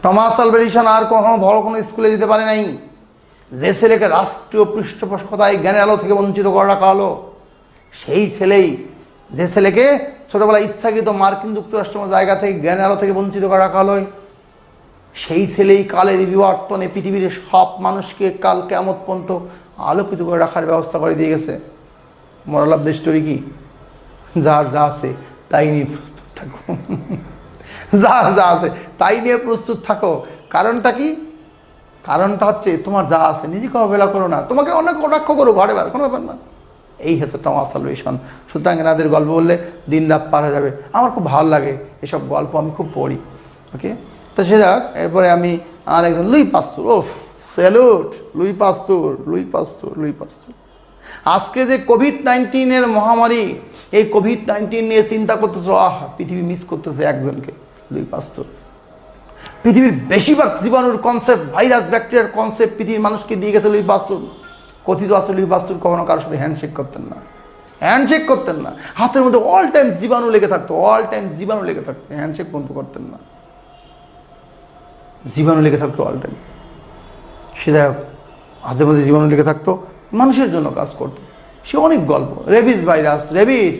টমাস আলভা এডিসন আর কখনো বড় কোনো স্কুলে যেতে পারে নাই। যে ছেলেকে রাষ্ট্রীয় পৃষ্ঠপোষকতায় জ্ঞানের আলো থেকে বঞ্চিত করে রাখা হলো, সেই ছেলেই, যে ছেলেকে ছোটবেলায় ইচ্ছাকৃত মার্কিন যুক্তরাষ্ট্রের জায়গা থেকে জ্ঞানের আলো থেকে বঞ্চিত করে রাখা হলো, সেই ছেলেই কালের বিবর্তনে পৃথিবীর সব মানুষকে কাল কিয়ামত পর্যন্ত আলোকিত করে রাখার ব্যবস্থা করে দিয়ে গেছে। মোরাল অফ দ্য স্টোরি কি? যার যা আছে তাই নিয়ে প্রস্তুত থাকো। যার যা আছে তাই নিয়ে প্রস্তুত থাকো। কারণটা কি? কারণটা হচ্ছে তোমার যা আছে নিজেকে অবহেলা করো না, তোমাকে অনেক কটাক্ষ করো ঘরে বার, কোনো ব্যাপার না। এই হচ্ছে টমাস আলভা এডিসন। সুতরাং এনাদের গল্প বললে দিন রাত পার হয়ে যাবে। আমার খুব ভালো লাগে এসব গল্প, আমি খুব পড়ি। ওকে, তো সে যাক, এরপরে আমি আর একজন লুই পাস্তুর, ওফ salute Louis Pasteur, Louis Pasteur, Louis Pasteur. আজকে যে কোভিড-19 মহামারী, এই কোভিড-19 নিয়ে চিন্তা করতেছে, পৃথিবী মিস করতেছে একজনকে, লুই পাস্তুর। পৃথিবীর বেশিরভাগ জীবাণুর কনসেপ্ট, ভাইরাস ব্যাকটেরিয়ার কনসেপ্ট পৃথিবীর মানুষকে দিয়ে গেছে লুই পাস্তুর। কথিত আছে লুই পাস্তুর কখনো কারোর সাথে হ্যান্ডশেক করতেন না, হ্যান্ডশেক করতেন না। হাতের মধ্যে অল টাইম জীবাণু লেগে থাকতো, অল টাইম জীবাণু লেগে থাকতো, হ্যান্ডশেক পর্যন্ত করতেন না, জীবাণু লেগে থাকতো অল টাইম। সে যাই হোক, হাতের মধ্যে জীবাণু লেগে থাকতো, মানুষের জন্য কাজ করতো। সে অনেক গল্প, রেবিস ভাইরাস, রেবিস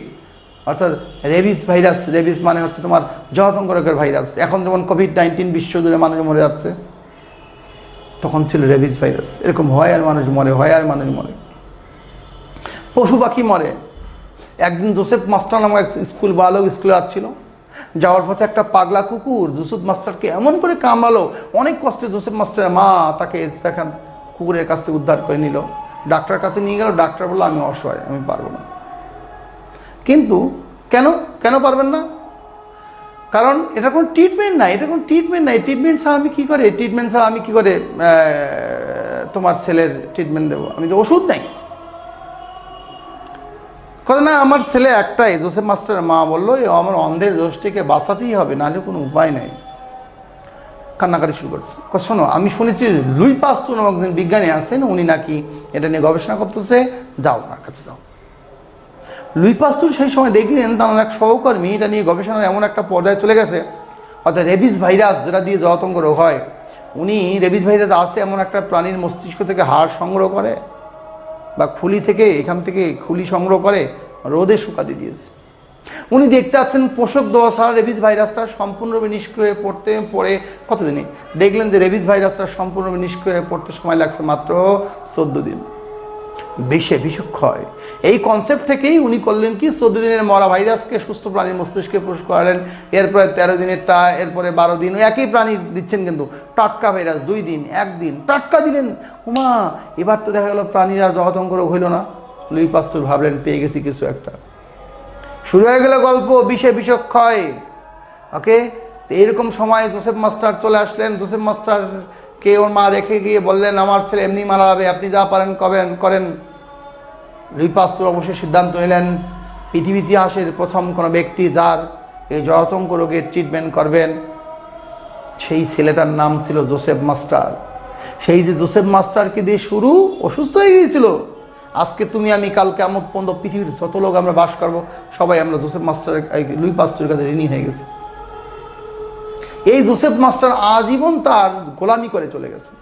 অর্থাৎ রেবিস ভাইরাস, রেবিস মানে হচ্ছে তোমার জলাতঙ্ক রোগের ভাইরাস। এখন যেমন কোভিড-19 বিশ্বজুড়ে মানুষ মরে যাচ্ছে, তখন ছিল রেবিস ভাইরাস। এরকম হয় আর মানুষ মরে, হয় আর মানুষ মরে, পশু পাখি মরে। একদিন জোসেফ মাস্টার নামক এক স্কুল বালক স্কুলে যাচ্ছিল, যাওয়ার পথে একটা পাগলা কুকুর জোসেফ মাস্টারকে এমন করে কামড়ালো, অনেক কষ্টে জোসেফ মাস্টারের মা তাকে সেখান কুকুরের কাছ থেকে উদ্ধার করে নিল, ডাক্তার কাছে নিয়ে গেল। ডাক্তার বললো আমি অসহায়, আমি পারবো না। কিন্তু কেন কেন পারবেন না? কারণ এটা কোনো ট্রিটমেন্ট নাই, এটা কোনো ট্রিটমেন্ট নাই। ট্রিটমেন্ট ছাড়া আমি কী করে, ট্রিটমেন্ট ছাড়া আমি কী করে তোমার ছেলের ট্রিটমেন্ট দেবো? আমি তো ওষুধ নেই। কথা না, আমার ছেলে একটাই। জোসেফ মাস্টারের মা বললো আমার অন্ধের দোষটিকে বাঁচাতেই হবে, নাহলে কোনো উপায় নেই। কান্নাকাটি শুরু করছে। শোনো, আমি শুনেছি লুই পাস্তুর নামক একজন বিজ্ঞানী আছেন, উনি নাকি এটা নিয়ে গবেষণা করতেছে, যাও ওনার কাছে যাও। লুই পাস্তুর সেই সময় দেখলেন তার এক সহকর্মী এটা নিয়ে গবেষণার এমন একটা পর্যায়ে চলে গেছে, অর্থাৎ রেবিস ভাইরাস যেটা দিয়ে জলাতঙ্ক রোগ হয়, উনি রেবিস ভাইরাস আছে এমন একটা প্রাণীর মস্তিষ্ক থেকে হাড় সংগ্রহ করে বা খুলি থেকে, এখান থেকে খুলি সংগ্রহ করে রোদে শুকাতে দিয়েছে। উনি দেখতে পাচ্ছেন পোষক দেওয়া ছাড়া রেবিস ভাইরাসটা সম্পূর্ণরূপে নিষ্ক্রিয় হয়ে পড়ে কতদিনে দেখলেন যে রেবিস ভাইরাসটা সম্পূর্ণরূপে নিষ্ক্রিয় হয়ে পড়তে সময় লাগছে মাত্র 14 দিন। বিষক্ষয় এই কনসেপ্ট থেকেই উনি করলেন কি, 14 দিনের মরা ভাইরাসকে সুস্থ প্রাণীর মস্তিষ্কে প্রবেশ করালেন। এরপরে 13 দিনেরটা, এরপরে 12 দিন, একই প্রাণী দিচ্ছেন কিন্তু টাটকা ভাইরাস 2 দিন 1 দিন টাটকা দিলেন। উমা, এবার তো দেখা গেল প্রাণীরা জলাতঙ্ক রোগ হইল না। লুই পাস্তুর ভাবলেন পেয়ে গেছি কিছু একটা। শুরু হয়ে গেল গল্প বিষক্ষয়। ওকে, তো এইরকম সময় জোসেফ মাস্টার চলে আসলেন। জোসেফ মাস্টারকে ওর মা রেখে গিয়ে বললেন আমার ছেলে এমনি মারা যাবে, আপনি যা পারেন করেন। লুই পাস্তুর অবশ্যই সিদ্ধান্ত নিলেন পৃথিবী ইতিহাসের প্রথম কোনো ব্যক্তি যার এই জলাতঙ্ক রোগের ট্রিটমেন্ট করবেন, সেই ছেলেটার নাম ছিল জোসেফ মাস্টার। সেই যে জোসেফ মাস্টারকে দিয়ে শুরু, অসুস্থ হয়ে গিয়েছিল। আজকে তুমি আমি কাল কিয়ামত পর্যন্ত পৃথিবীর যত লোক আমরা বাস করবো সবাই আমরা জোসেফ মাস্টার, লুই পাস্তুরের কাছে ঋণী হয়ে গেছে। এই জোসেফ মাস্টার আজীবন তার গোলামি করে চলে গেছেন।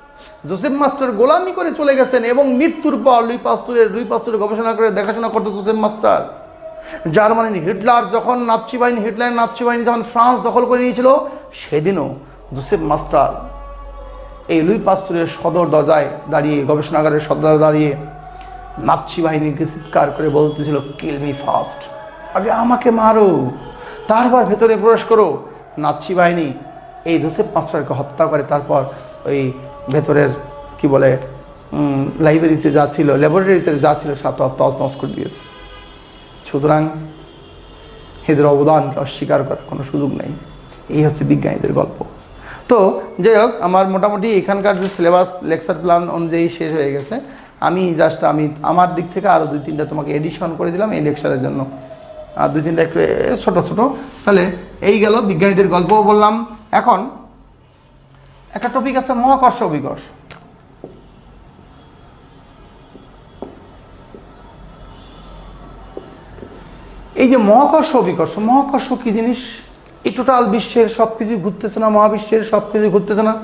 জোসেফ মাস্টার গোলামি করে চলে গেছেন এবং মৃত্যুর পর লুই পাস্তুরের গবেষণা করে দেখাশোনা করতো জোসেফ মাস্টার। জার্মানির হিটলার যখন হিটলারের নাৎসি বাহিনী যখন ফ্রান্স দখল করে নিয়েছিল, সেদিনও জোসেফ মাস্টার এই লুই পাস্তুরের সদর দরজায় দাঁড়িয়ে, গবেষণাগারের সদর দাঁড়িয়ে নাৎসি বাহিনীকে চিৎকার করে বলতেছিল কিল মি ফার্স্ট, আগে আমাকে মারো, তারপর ভেতরে প্রবেশ করো। নাৎসি বাহিনী এই জোসেফ মাস্টারকে হত্যা করে, তারপর ওই ভেতরের কি বলে লাইব্রেরিতে যা ছিল, ল্যাবরেটরিতে যা ছিল সব তছনছ করে দিয়েছে। সুতরাং এদের অবদানকে অস্বীকার করার কোনো সুযোগ নেই। এই হচ্ছে বিজ্ঞানীদের গল্প। তো যাই হোক, আমার মোটামুটি এখানকার যে সিলেবাস লেকচার প্ল্যান অনুযায়ী শেষ হয়ে গেছে। আমি আমার দিক থেকে আরও 2-3টা তোমাকে এডিশন করে দিলাম এই লেকচারের জন্য, আর 2-3টা একটু ছোটো ছোটো। তাহলে এই গেল বিজ্ঞানীদের গল্পও বললাম। এখন একটা টপিক আছে মহাকর্ষ অভিকর্ষ। এই যে মহাকর্ষ অভিকর্ষ, মহাকর্ষ কি জিনিস? এই টোটাল বিশ্বের সব কিছু ঘুরতেছে না, মহাবিশ্বের সব কিছু ঘুরতেছে না,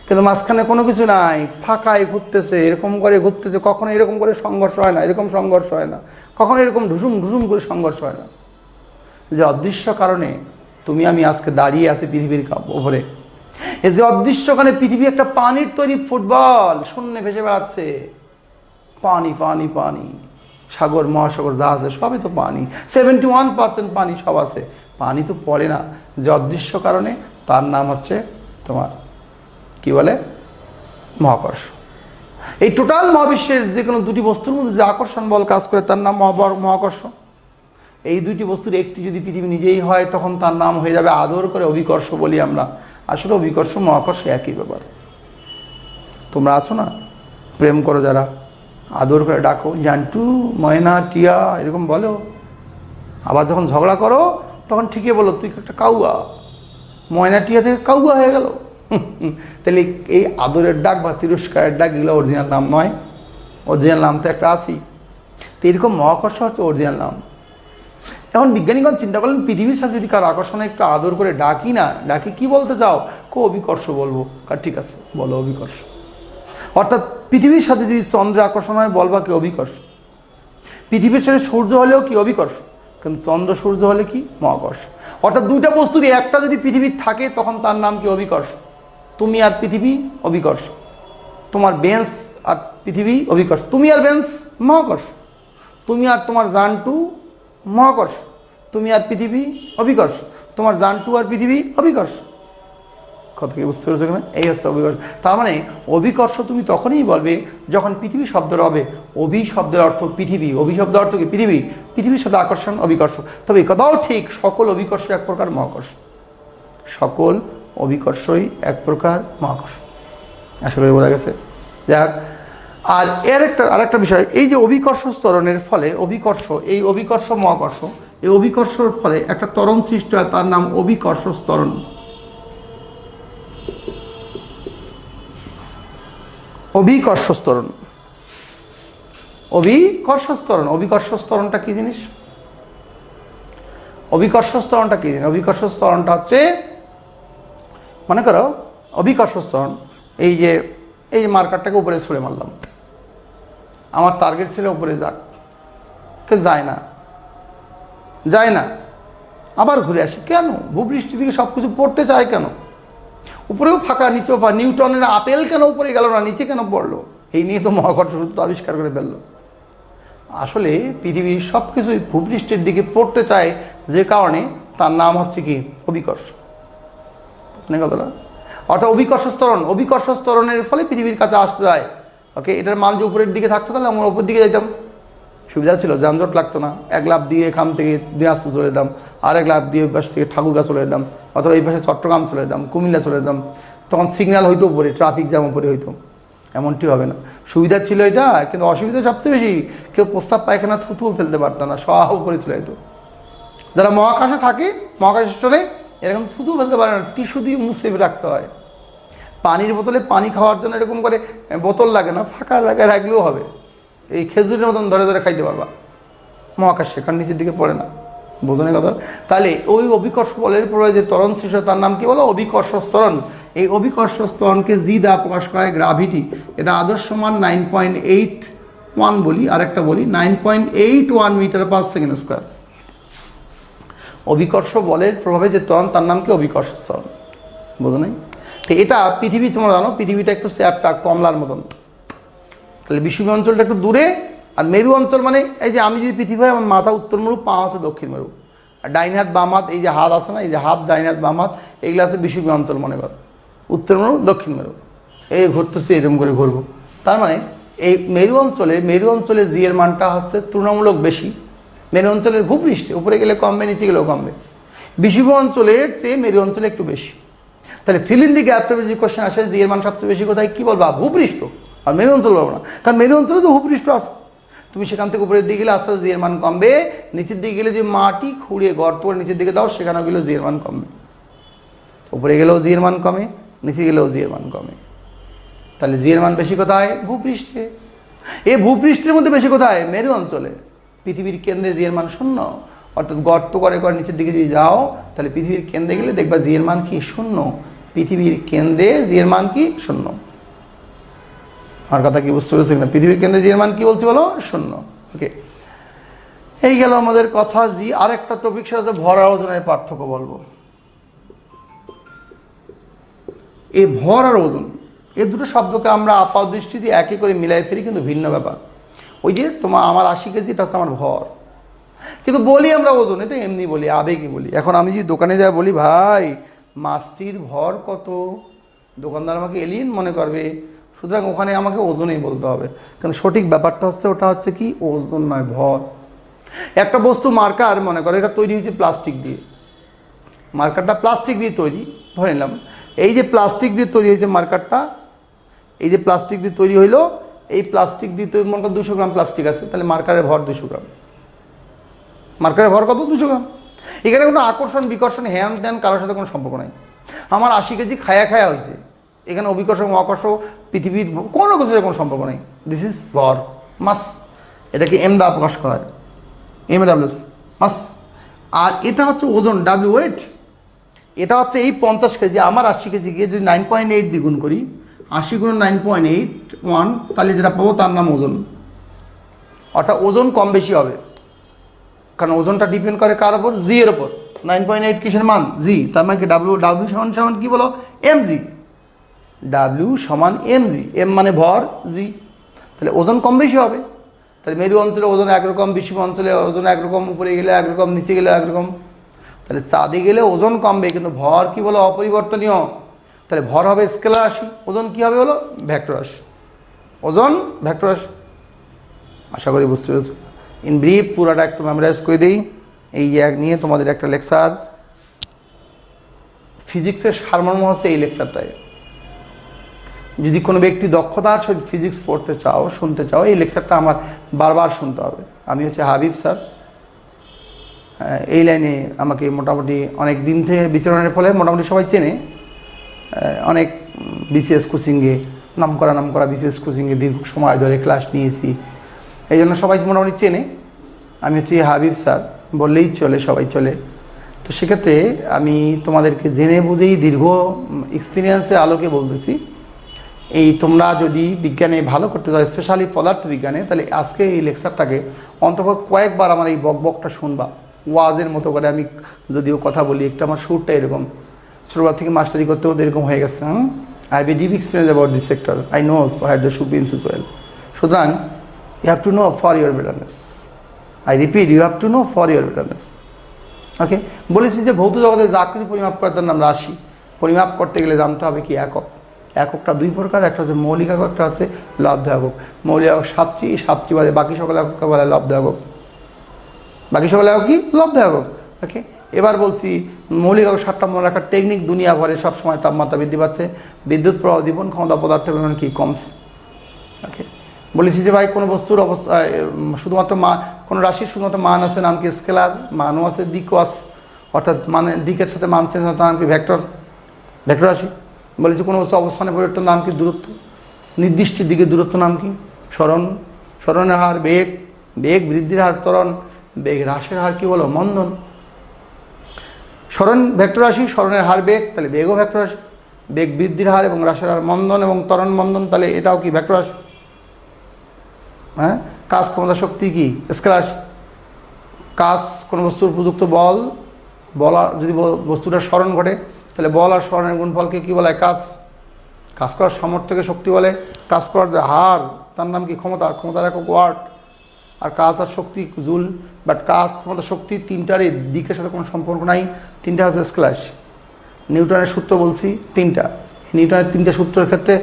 কিন্তু মাঝখানে কোনো কিছু নাই, ফাঁকায় ঘুরতেছে, এরকম করে ঘুরতেছে। কখনো এরকম করে সংঘর্ষ হয় না, এরকম সংঘর্ষ হয় না, কখনো এরকম ঢুসুম ঢুসুম করে সংঘর্ষ হয় না। যে অদৃশ্য কারণে তুমি আমি আজকে দাঁড়িয়ে আছি পৃথিবীর ওপরে। এই যে অদৃশ্য কারণে পৃথিবী একটা পানির তৈরি ফুটবল, শূন্যে ভেসে বেড়াচ্ছে। পানি পানি পানি, সাগর মহাসাগর যা আছে সবই তো পানি, 71% পানি সব আছে। পানি তো পড়ে না, যে অদৃশ্য কারণে, তার নাম হচ্ছে তোমার কি বলে মহাকর্ষ। এই টোটাল মহাবিশ্বের যে কোনো দুটি বস্তুর মধ্যে যে আকর্ষণ বল কাজ করে তার নাম মহাকর্ষ। এই দুইটি বস্তুর একটি যদি পৃথিবী নিজেই হয় তখন তার নাম হয়ে যাবে আদর করে অভিকর্ষ বলি আমরা। আসলে অভিকর্ষ মহাকর্ষ একই ব্যাপার। তোমরা আছো না, প্রেম করো যারা, আদর করে ডাকো জান্টু, ময়না, টিয়া এরকম বলো। আবার যখন ঝগড়া করো তখন ঠিকই বলো তুই একটা কাউয়া, ময়না টিয়া থেকে কাউয়া হয়ে গেল। তাহলে এই আদরের ডাক বা তিরস্কারের ডাক এগুলো অরিজিনাল নাম নয়। অরিজিনাল নাম তো একটা আছেই। তো এরকম মহাকর্ষ হচ্ছে অরিজিনাল নাম। এখন বিজ্ঞানীগণ চিন্তা করলেন পৃথিবীর সাথে যদি কারো আকর্ষণে একটু আদর করে ডাকি না, ডাকি কি বলতে চাও? অভিকর্ষ বলবো। ঠিক আছে, বলো অভিকর্ষ। অর্থাৎ পৃথিবীর সাথে যদি চন্দ্র আকর্ষণ হয় বলবা কি অভিকর্ষ। পৃথিবীর সাথে সূর্য হলেও কি অভিকর্ষ, কিন্তু চন্দ্র সূর্য হলে কি মহাকর্ষ। অর্থাৎ দুইটা বস্তুর একটা যদি পৃথিবীর থাকে তখন তার নাম কি অভিকর্ষ। তুমি আর পৃথিবী অভিকর্ষ, তোমার বেঞ্চ আর পৃথিবী অভিকর্ষ, তুমি আর বেঞ্চ মহাকর্ষ, তুমি আর তোমার জানটু মহাকর্ষ, তুমি আর পৃথিবী অভিকর্ষ, তোমার জানটু আর পৃথিবী অভিকর্ষ। কথা কি বুঝতে পেরেছো? এই হচ্ছে অভিকর্ষ। তার মানে অভিকর্ষ তুমি তখনই বলবে যখন পৃথিবী শব্দের হবে অভি শব্দের অর্থ পৃথিবী, অভি শব্দের অর্থ কি পৃথিবী, পৃথিবীর সাথে আকর্ষণ অভিকর্ষ। তবে এই কথাও ঠিক, সকল অভিকর্ষ এক প্রকার মহাকর্ষ, সকল অভিকর্ষই এক প্রকার মহাকর্ষ। আশা করি বোঝা গেছে। যাক, আর আরেকটা বিষয়, এই যে অভিকর্ষ ত্বরণের ফলে এই অভিকর্ষ মহাকর্ষ, এই অভিকর্ষর ফলে একটা ত্বরণ সৃষ্টি হয়, তার নাম অভিকর্ষ ত্বরণ। অভিকর্ষ ত্বরণ, অভিকর্ষ ত্বরণ। অভিকর্ষ ত্বরণটা কি জিনিস? অভিকর্ষ ত্বরণটা কি জিনিস? অভিকর্ষ ত্বরণটা হচ্ছে, মনে করো অভিকর্ষ ত্বরণ, এই যে মার্কারটাকে উপরে ছুঁড়ে মারলাম, আমার টার্গেট ছিল উপরে যাক, যায় না, আবার ঘুরে আসে কেন? ভূপৃষ্ঠের দিকে সব কিছু পড়তে চায় কেন? উপরেও ফাঁকা, নিচেও ফাঁকা, নিউটনের আপেল কেন উপরে গেল না, নিচে কেন পড়লো? এই নিয়ে তো মহাকর্ষ সূত্র আবিষ্কার করে ফেললো। আসলে পৃথিবীর সব কিছুই ভূপৃষ্ঠের দিকে পড়তে চায়, যে কারণে তার নাম হচ্ছে কি অভিকর্ষ। বুঝলেন কথাটা? অর্থাৎ অভিকর্ষ ত্বরণ, অভিকর্ষ ত্বরণের ফলে পৃথিবীর কাছে আসতে যায়। ওকে, এটার মান যে উপরের দিকে থাকতো তাহলে আমরা উপর দিকে যেতাম, সুবিধা ছিল, যানজট লাগতো না। এক লাফ দিয়ে এখান থেকে দিনাজপুর চলে যেতাম, আরেক লাফ দিয়ে ওই পাশ থেকে ঠাকুরগাঁ চলে যেতাম, অথবা এই পাশে চট্টগ্রাম চলে যেতাম, কুমিল্লা চলে যেতাম। তখন সিগন্যাল হইতো উপরে, ট্রাফিক জ্যাম উপরে হইতো, এমনটি হবে না। সুবিধা ছিল এটা, কিন্তু অসুবিধা সবচেয়ে বেশি, কেউ প্রস্তাব পায়খানা থুতুও ফেলতে পারতো না, সব উপরে চলে যেত। যারা মহাকাশে থাকে, মহাকাশে চলে, এরকম থুতু ফেলতে পারে না, টিস্যু দিয়ে মুছে রাখতে হয়। পানির বোতলে পানি খাওয়ার জন্য এরকম করে বোতল লাগে না, ফাঁকা জায়গায় রাখলেও হবে, এই খেজুরের মতন ধরে ধরে খাইতে পারবা। মহাকাশ সেখান নিচের দিকে পড়ে না, বোঝনের কথা। তাহলে ওই অভিকর্ষ বলের পরে যে ত্বরণ সৃষ্টি হয় তার নাম কি বলো? অভিকর্ষ ত্বরণ। এই অভিকর্ষ ত্বরণকে জি দ্বারা প্রকাশ করা হয়, গ্রাভিটি। এটা আদর্শ মান 9.81 বলি, আরেকটা বলি 9.81 মিটার/সেকেন্ড স্কোয়ার। অভিকর্ষ বলের প্রভাবে যে ত্বরণ তার নাম কি অভিকর্ষ ত্বরণ। বোঝো নাই? তো এটা পৃথিবী, তোমরা জানো পৃথিবীটা একটু চ্যাপটা কমলার মতন। তাহলে বিষুবীয় অঞ্চলটা একটু দূরে, আর মেরু অঞ্চল মানে এই যে আমি যদি পৃথিবী হয়, আমার মাথা উত্তর মেরু, পা আছে দক্ষিণ মেরু, আর ডাইন হাত বাম হাত, এই যে হাত আছে না, এই যে হাত, ডাইন হাত বাম হাত, এগুলো আছে বিষুবীয় অঞ্চল মনে করো, উত্তর মেরু দক্ষিণ মেরু। এই ঘুরতেছে, এরকম করে ঘুরবো। তার মানে এই মেরু অঞ্চলে জি এর মানটা হচ্ছে তুলনামূলক বেশি, মেরু অঞ্চলের ভূপৃষ্ঠে, উপরে গেলে কমবে, নিচে গেলেও কমবে। বিষুবীয় অঞ্চলের চেয়ে মেরু অঞ্চলে একটু বেশি। তাহলে ফিল ইন দি গ্যাপ টাইপের যে কোশ্চেন আসে জি এর মান সবচেয়ে বেশি কোথায়, কী বলবা, ভূপৃষ্ঠ। আর মেরু অঞ্চল বলবো না, কারণ মেরু অঞ্চলে তো ভূপৃষ্ঠ আছে। তুমি সেখান থেকে উপরের দিকে গেলে আস্তে আস্তে জি এর মান কমবে, নিচের দিকে গেলে যে মাটি খুঁড়িয়ে গর্ত করে নিচের দিকে দাও সেখানেও গেলেও জি এর মান কমবে। উপরে গেলেও জি এর মান কমে, নিচে গেলেও জি এর মান কমে। তাহলে জি এর মান বেশি কোথায়, ভূপৃষ্ঠে। এই ভূপৃষ্ঠের মধ্যে বেশি কোথায়, মেরু অঞ্চলে। পৃথিবীর কেন্দ্রে জি এর মান 0, অর্থাৎ গর্ত করে নিচের দিকে যদি যাও তাহলে পৃথিবীর কেন্দ্রে গেলে দেখবা জি এর মান কি, 0। পৃথিবীর কেন্দ্রে জি এর মান কি, 0। আমার কথা কি বুঝতে পেরেছি না? পৃথিবীর কেন্দ্রে জি এর মান কি বলছি বলো, 0। ওকে, এই গেল আমাদের কথা জি। আরেকটা টপিক সেটা হচ্ছে ভর আর ওজনের পার্থক্য বলবো। এই ভর আর ওজন, এই দুটো শব্দকে আমরা আপাত দৃষ্টিতে একই করে মিলাই ফেলি, কিন্তু ভিন্ন ব্যাপার। ওই যে আমার 80 কেজি, এটা হচ্ছে আমার ভর, কিন্তু বলি আমরা ওজন, এটা এমনি বলি, আবেগই বলি। এখন আমি যদি দোকানে যাই বলি ভাই মাছটির ভর কত, দোকানদার আমাকে এলিয়েন মনে করবে, সুতরাং ওখানে আমাকে ওজনেই বলতে হবে। কিন্তু সঠিক ব্যাপারটা হচ্ছে ওটা হচ্ছে কি, ওজন নয়, ভর। একটা বস্তু মার্কার মনে করে, এটা তৈরি হয়েছে প্লাস্টিক দিয়ে, মার্কারটা প্লাস্টিক দিয়ে তৈরি ধরে নিলাম। এই যে প্লাস্টিক দিয়ে তৈরি হয়েছে মার্কারটা, এই যে প্লাস্টিক দিয়ে তৈরি হইলো, এই প্লাস্টিক দিয়ে তৈরি মনে করো 200 গ্রাম প্লাস্টিক আছে, তাহলে মার্কারের ভর 200 গ্রাম। মার্কারের ভর কত, 200 গ্রাম। এখানে কোনো আকর্ষণ বিকর্ষণ হ্যান ত্যান কারোর সাথে কোনো সম্পর্ক নাই। আমার 80 কেজি খায়া হয়েছে, এখানে অবিকর্ষণ অকর্ষণ পৃথিবীর কোনো কিছুর সাথে কোনো সম্পর্ক নেই। দিস ইজ ভর, মাস। এটাকে এম দ্বারা প্রকাশ করা হয়, এম ডাব্লিউএস, মাস। আর এটা হচ্ছে ওজন, ডাব্লিউ ওয়েট। এটা হচ্ছে এই 50 কেজি, আমার 80 কেজি গিয়ে যদি 9.8 দ্বিগুণ করি, 80 গুণ 9.81, তাহলে যেটা পাবো তার নাম ওজন। অর্থাৎ ওজন কম বেশি হবে, কারণ ওজনটা ডিপেন্ড করে কার ওপর, জি এর ওপর। 9.8 কিসের মান, জি। তার মানে কি ডাব্লিউ সমান কি বলো, এম জি। ডাব্লিউ সমান এম জি, এম মানে ভর, জি। তাহলে ওজন কম বেশি হবে। তাহলে মেরু অঞ্চলে ওজন একরকম, বিষুবীয় অঞ্চলে ওজন একরকম, উপরে গেলে একরকম, নিচে গেলে একরকম। তাহলে চাঁদে গেলে ওজন কমবে, কিন্তু ভর কি বলো, অপরিবর্তনীয়। তাহলে ভর হবে স্কেলার রাশি, ওজন কি হবে বলো, ভেক্টর রাশি। ওজন ভেক্টর রাশি। আশা করি বুঝতে পেরেছো। ইন ব্রিফ পুরাটা একটু মেমোরাইজ করে দিই। এই এক নিয়ে তোমাদের একটা লেকচার, ফিজিক্সের সারমর্ম হচ্ছে এই লেকচারটাই। যদি কোনো ব্যক্তি দক্ষতার সহিত ফিজিক্স পড়তে চাও, শুনতে চাও, এই লেকচারটা আমার বারবার শুনতে হবে। আমি হচ্ছে হাবিব স্যার, এই লাইনে আমাকে মোটামুটি অনেক দিন থেকে বিচরণের ফলে মোটামুটি সবাই চেনে। অনেক বিসিএস কোচিংয়ে নাম করা বিসিএস কোচিংয়ে দীর্ঘ সময় ধরে ক্লাস নিয়েছি, এই জন্য সবাই মোটামুটি চেনে। আমি হচ্ছে হাবিব স্যার বললেই চলে, সবাই চলে। তো সেক্ষেত্রে আমি তোমাদেরকে জেনে বুঝেই দীর্ঘ এক্সপিরিয়েন্সের আলোকে বলতেছি, এই তোমরা যদি বিজ্ঞানে ভালো করতে চাও, স্পেশালি পদার্থ বিজ্ঞানে, তাহলে আজকে এই লেকচারটাকে অন্তত কয়েকবার আমার এই বকবকটা শুনবা, ওয়াজের মতো করে। আমি যদিও কথা বলি, একটু আমার সুরটা এরকম, ছোটবেলা থেকে মাস্টারি করতে হতে এরকম হয়ে গেছে। I have a deep experience about this sector, I knows what the should be in well. সুতরাং you have to know for your betterness. I repeat, you have to know for your betterness. Okay, বলেছি যে ভৌত জগতে যা কিছু পরিমাপ করে তার নাম রাশি। পরিমাপ করতে গেলে জানতে হবে কি একক। এককটা দুই প্রকার, একটা হচ্ছে মৌলিক একক, একটা আছে লব্ধ একক। মৌলিক একক 7টি বাদে বাকি সকল এককে বলে লব্ধ একক। বাকি সকল একক কি, লব্ধ একক। ওকে, এবার বলছি মৌলিক একক 7টা মনে রাখার টেকনিক। দুনিয়া ভরে সবসময় তাপমাত্রা বৃদ্ধি পাচ্ছে, বিদ্যুৎ প্রবাহ, দীপন ক্ষমতা, পদার্থের পরিমাণ কি কমছে। ওকে, বলেছি যে ভাই কোনো বস্তুর অবস্থা শুধুমাত্র কোনো রাশির শুধুমাত্র মান আছে, নাম কি স্কেলার, মানও আছে, দিকও আছে। অর্থাৎ মানে দিকের সাথে মান চেঞ্জ হয়, তার নাম কি ভেক্টর, ভেক্টর রাশি। বলেছি কোনো বস্তু অবস্থানে পরিবর্তন নাম কি দূরত্ব, নির্দিষ্ট দিকে দূরত্ব নাম কি সরণ, সরণের হার বেগ, বেগ বৃদ্ধির হার ত্বরণ, বেগ হ্রাসের হার কি বলো মন্দন। সরণ ভেক্টর রাশি, সরণের হার বেগ, তাহলে বেগও ভেক্টর রাশি। বেগ বৃদ্ধির হার এবং হ্রাসের হার মন্দন এবং ত্বরণ মন্দন, তাহলে এটাও কি ভেক্টর রাশি। হ্যাঁ, কাজ ক্ষমতা শক্তি কি স্কেলার রাশি। কাজ কোনো বস্তুর প্রযুক্ত বল, যদি বস্তুটার স্মরণ ঘটে তাহলে বল আর স্মরণের গুণফলকে কী বলে, কাজ। কাজ করার সামর্থ্যকে শক্তি বলে। কাজ করার যে হার তার নাম কি ক্ষমতা, ক্ষমতার একক ওয়াট। আর কাজ আর শক্তি জুল। বাট কাজ, ক্ষমতা, শক্তি তিনটার দিকের সাথে কোনো সম্পর্ক নাই, তিনটা হচ্ছে স্কেলার। নিউটনের সূত্র বলছি তিনটা, নিউটনের তিনটা সূত্রের ক্ষেত্রে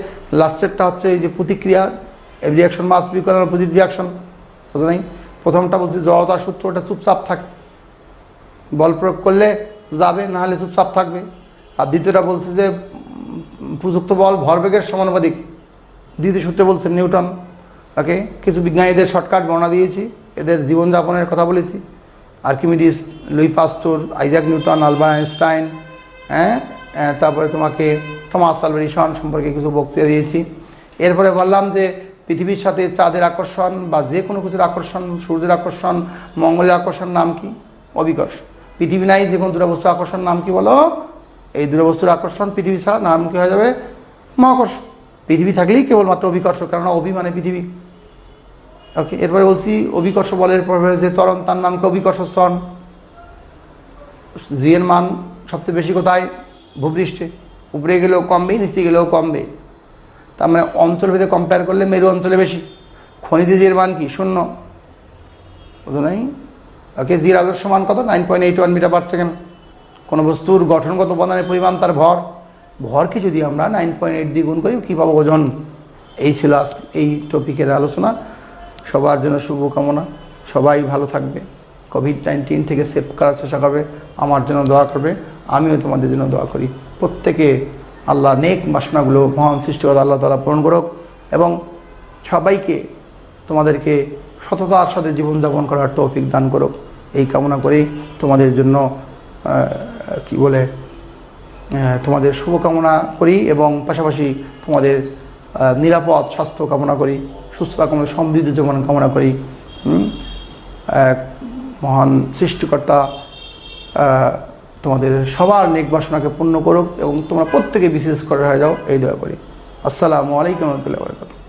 লাস্টেরটা হচ্ছে এই যে প্রতিক্রিয়া, রিয়াকশন মাস বি ইকুয়াল অপোজিট রিয়াকশন, বুঝো নাই। প্রথমটা বলছি জড়তার সূত্র, ওটা চুপচাপ থাকে, বল প্রয়োগ করলে যাবে, না হলে চুপচাপ থাকবে। আর দ্বিতীয়টা বলছে যে প্রযুক্ত বল ভরবেগের সমানুপাতিক, দ্বিতীয় সূত্রে বলছেন নিউটন। ওকে, কিছু বিজ্ঞানীদের শর্টকাট বর্ণনা দিয়েছি, এদের জীবনযাপনের কথা বলেছি, Archimedes, Luis পাস্তুর, Isaac Newton, Albert Einstein, তারপরে তোমাকে টমাস আলভা এডিসন সম্পর্কে কিছু বক্তৃতা দিয়েছি। এরপরে বললাম যে পৃথিবীর সাথে চাঁদের আকর্ষণ বা যে কোনো কিছুর আকর্ষণ, সূর্যের আকর্ষণ, মঙ্গলের আকর্ষণ নাম কি? অবিকর্ষ। পৃথিবী নাই যে কোনো দুটো বস্তুর আকর্ষণ নাম কি বলো? এই দুটো বস্তুর আকর্ষণ পৃথিবী ছাড়া নাম কি হয়ে যাবে? মহাকর্ষ। পৃথিবী থাকলেই কেবলমাত্র অবিকর্ষ, কেননা অভি মানে পৃথিবী। ওকে, এরপরে বলছি অবিকর্ষ বলের প্রভাবে যে ত্বরণ, তার নাম কি? অবিকর্ষ স্তন। জি এর মান সবচেয়ে বেশি কোথায়? ভূপৃষ্ঠে। উপরে গেলেও কমবে, নিচে গেলেও কমবে। তার মানে অঞ্চলভেদে কম্পেয়ার করলে মেরু অঞ্চলে বেশি। খনিতে জির মান কি? 0, বুঝো নাই? ওকে, জির আদর্শ মান কত? 9.81 মিটার পার সেকেন্ড। কোনো বস্তুর গঠনগত উপাদানের পরিমাণ তার ভর, ভরকে যদি আমরা 9.8 দিয়ে গুণ করি কী পাবো? ওজন। এই ছিল এই টপিকের আলোচনা। সবার জন্য শুভকামনা, সবাই ভালো থাকবে, কোভিড-19 থেকে সেভ করার চেষ্টা করবে, আমার জন্য দোয়া করবে, আমিও তোমাদের জন্য দোয়া করি। প্রত্যেকে আল্লাহ নেক বাসনাগুলো মহান সৃষ্টিকর্তা আল্লাহ তাআলা পূরণ করুক এবং সবাইকে তোমাদেরকে সততার সাথে জীবনযাপন করার তৌফিক দান করুক, এই কামনা করেই তোমাদের জন্য কি বলে তোমাদের শুভকামনা করি এবং পাশাপাশি তোমাদের নিরাপদ স্বাস্থ্য কামনা করি, সুস্থতা কামনা, সমৃদ্ধ জীবন কামনা করি। মহান সৃষ্টিকর্তা তোমাদের সবার নেক বাসনাকে পূর্ণ করুক এবং তোমরা প্রত্যেকে বিশেষ করে হয়ে যাও, এই দোয়া করি। আসসালামু আলাইকুম ওয়া রাহমাতুল্লাহি ওয়া বারাকাতুহু।